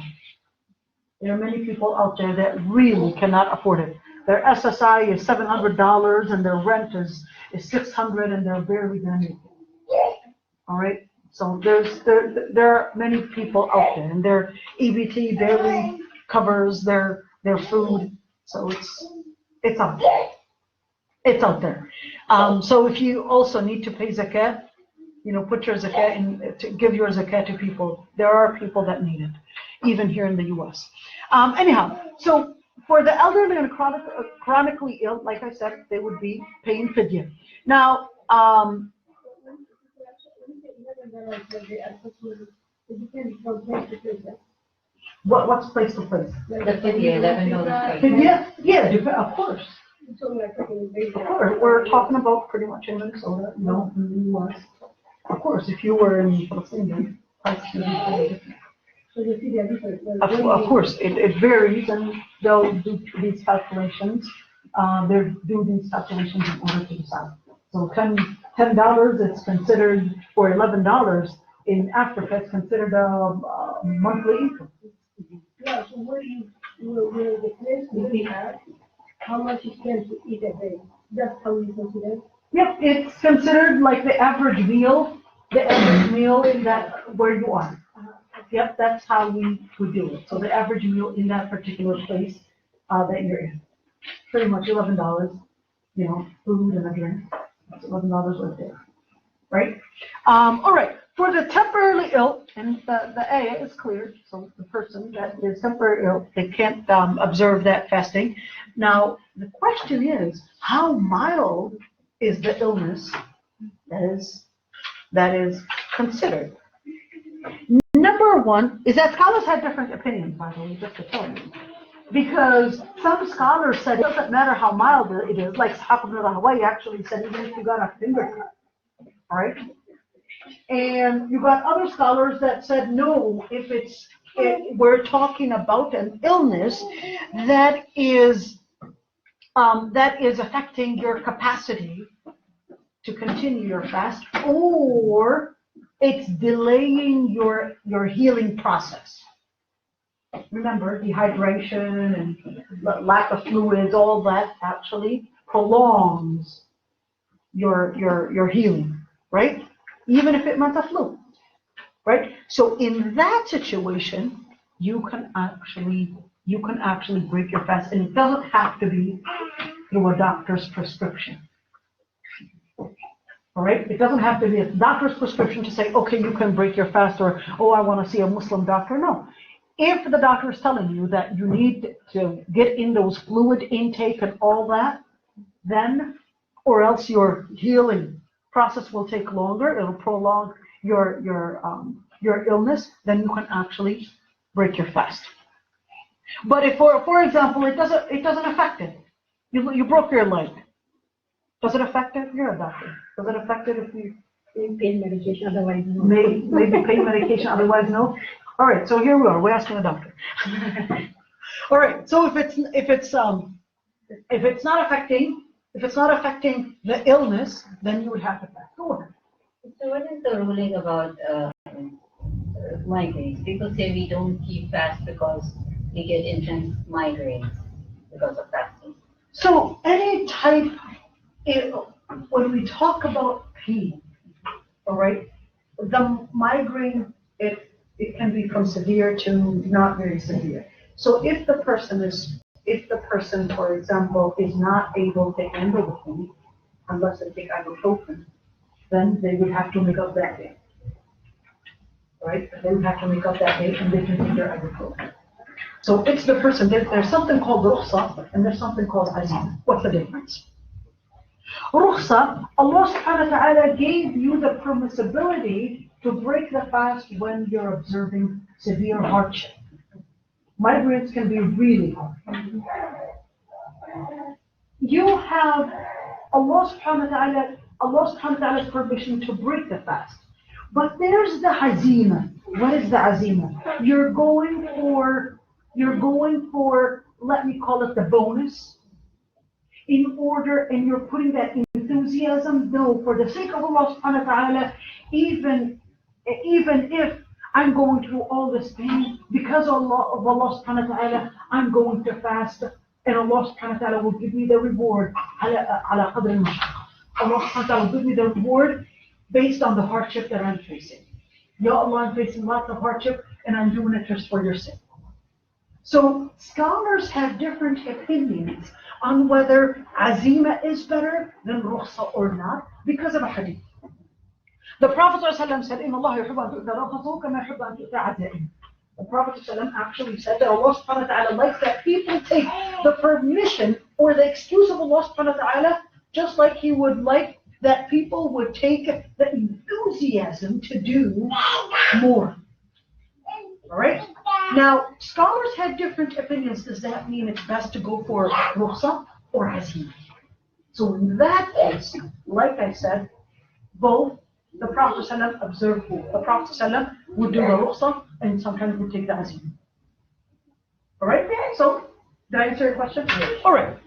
There are many people out there that really cannot afford it. Their SSI is $700 and their rent is $600 and they're barely going to make it. All right? So there are many people out there, and their EBT barely covers their food. So it's out there. It's out there. So if you also need to pay zakat, put your zakat in, to give your zakat to people. There are people that need it, even here in the U.S. Anyhow, so for the elderly and chronically ill, like I said, they would be paying fidya. Now, what's place to place? The fidya, $11. Fidya? Yeah, of course. Of course, we're talking about pretty much in Minnesota, no, in the U.S. Of course, if you were in Palestine, price would be different. Of course, it varies, and they'll do these calculations they do these calculations in order to decide. So $10 is considered, or $11 in Africa, it's considered a monthly income. Yeah, so what do you, will the place really have, how much you spend to eat a day? That's how you consider? Yep, it's considered like the average meal in that, where you are. Yep, that's how we do it. So the average meal in that particular place that you're in. Pretty much $11, food and a drink. That's $11 a day, right? All right, for the temporarily ill, and the ayah is clear, so the person that is temporarily ill, they can't observe that fasting. Now, the question is, how mild is the illness that is considered? Number one is that scholars have different opinions, by the way, just to tell you. Because some scholars said it doesn't matter how mild it is, like Sahih ibn Hawaii actually said even if you got a finger cut, all right? And you got other scholars that said no, we're talking about an illness that is affecting your capacity to continue your fast, or it's delaying your healing process. Remember, dehydration and lack of fluids, all that actually prolongs your healing, right? Even if it meant a flu, right? So in that situation, you can actually break your fast, and it doesn't have to be through a doctor's prescription. All right, it doesn't have to be a doctor's prescription to say, okay, you can break your fast, or, oh, I want to see a Muslim doctor. No. If the doctor is telling you that you need to get in those fluid intake and all that, then, or else your healing process will take longer, it'll prolong your illness, then you can actually break your fast. But if, for example, it doesn't affect it. You broke your leg. Does it affect it? You're a doctor. Does it affect it if you Pain medication, otherwise no. maybe pain medication, otherwise no? All right, so here we are. We're asking a doctor. All right, so if it's not affecting the illness, then you would have to fast. Go ahead. So what is the ruling about migraines? People say we don't keep fast because we get intense migraines because of fasting. So any type, when we talk about pain, all right, the migraine, it can be from severe to not very severe. So if the person, for example, is not able to handle the pain, unless they take ibuprofen, then they would have to make up that day. Right? They would have to make up that day and they can take their ibuprofen. So it's the person, there's something called rukhsa and there's something called azim. What's the difference? Rukhsa, Allah subhanahu wa ta'ala gave you the permissibility to break the fast when you're observing severe hardship. Migraines can be really hard. You have Allah subhanahu wa ta'ala's permission to break the fast. But there's the hazima. What is the hazima? You're going for, let me call it the bonus, and you're putting that enthusiasm, no, for the sake of Allah subhanahu wa ta'ala, even if I'm going through all this pain, because of Allah subhanahu wa ta'ala, I'm going to fast, and Allah subhanahu wa ta'ala will give me the reward, ala qadr al-mashaqqa. Allah subhanahu wa ta'ala will give me the reward based on the hardship that I'm facing. Ya Allah, I'm facing lots of hardship, and I'm doing it just for your sake. So scholars have different opinions on whether azima is better than rukhsa or not because of a hadith. The Prophet ﷺ said, "Inna Allah yuhibbu an tu'ta rukhsahu kama yuhibbu an tu'ta azaim." The Prophet ﷺ actually said that Allah subhanahu wa ta'ala likes that people take the permission or the excuse of Allah subhanahu wa ta'ala, just like He would like that people would take the enthusiasm to do more. All right? Now, scholars have different opinions. Does that mean it's best to go for rukhsa or azim? So in that case, like I said, both the Prophet ﷺ observed both. The Prophet ﷺ would do the rukhsa and sometimes would take the azim. All right? So, did I answer your question? All right.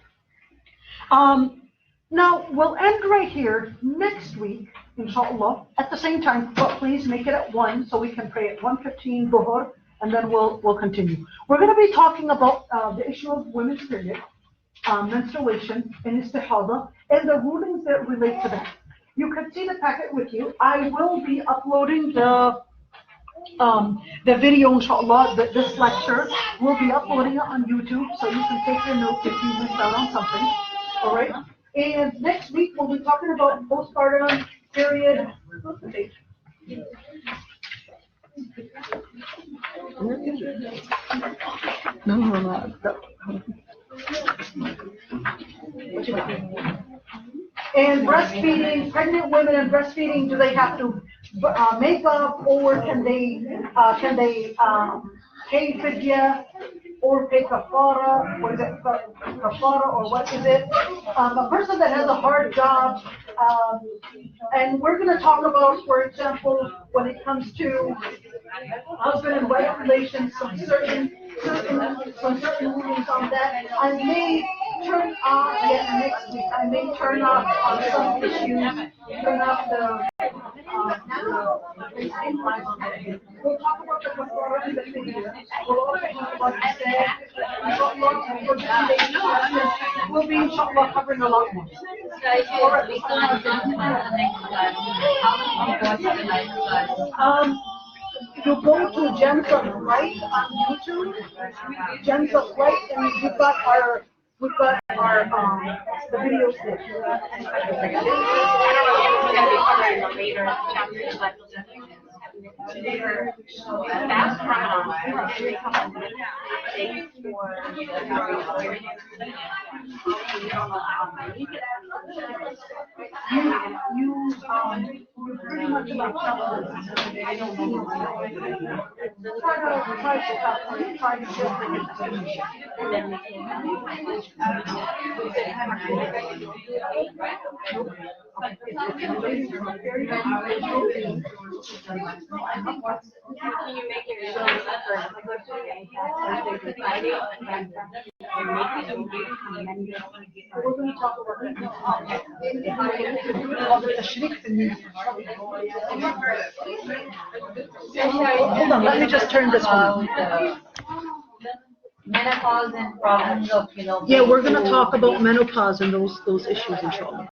Now, we'll end right here next week, inshallah, at the same time, but please make it at 1 so we can pray at 1:15 Dhuhr, and then we'll continue. We're going to be talking about the issue of women's period, menstruation, and istihada, and the rulings that relate to that. You can see the packet with you. I will be uploading the video, inshallah, this lecture. We'll be uploading it on YouTube, so you can take your notes if you missed out on something. All right? And next week, we'll be talking about postpartum period. What's the date? No. And breastfeeding, pregnant women and breastfeeding, do they have to make up, or can they pay fidya, or pay kafara, or is it kafara, or what is it? A person that has a hard job, and we're going to talk about, for example, when it comes to husband and wife relations, some certain rulings on that. I may turn off next week. I may turn off on some issues, turn off the. We'll talk about the kafara in the video. We'll also talk about the we'll be inshallah covering a lot more. You go to gemsoflight on YouTube, gemsoflight, and we've got our the videos there. Fast Ramadan. You pretty much like try to we're going to talk about hold on, let me just turn this one on. Menopause and problems of, Yeah, we're going to talk about menopause and those issues, inshallah.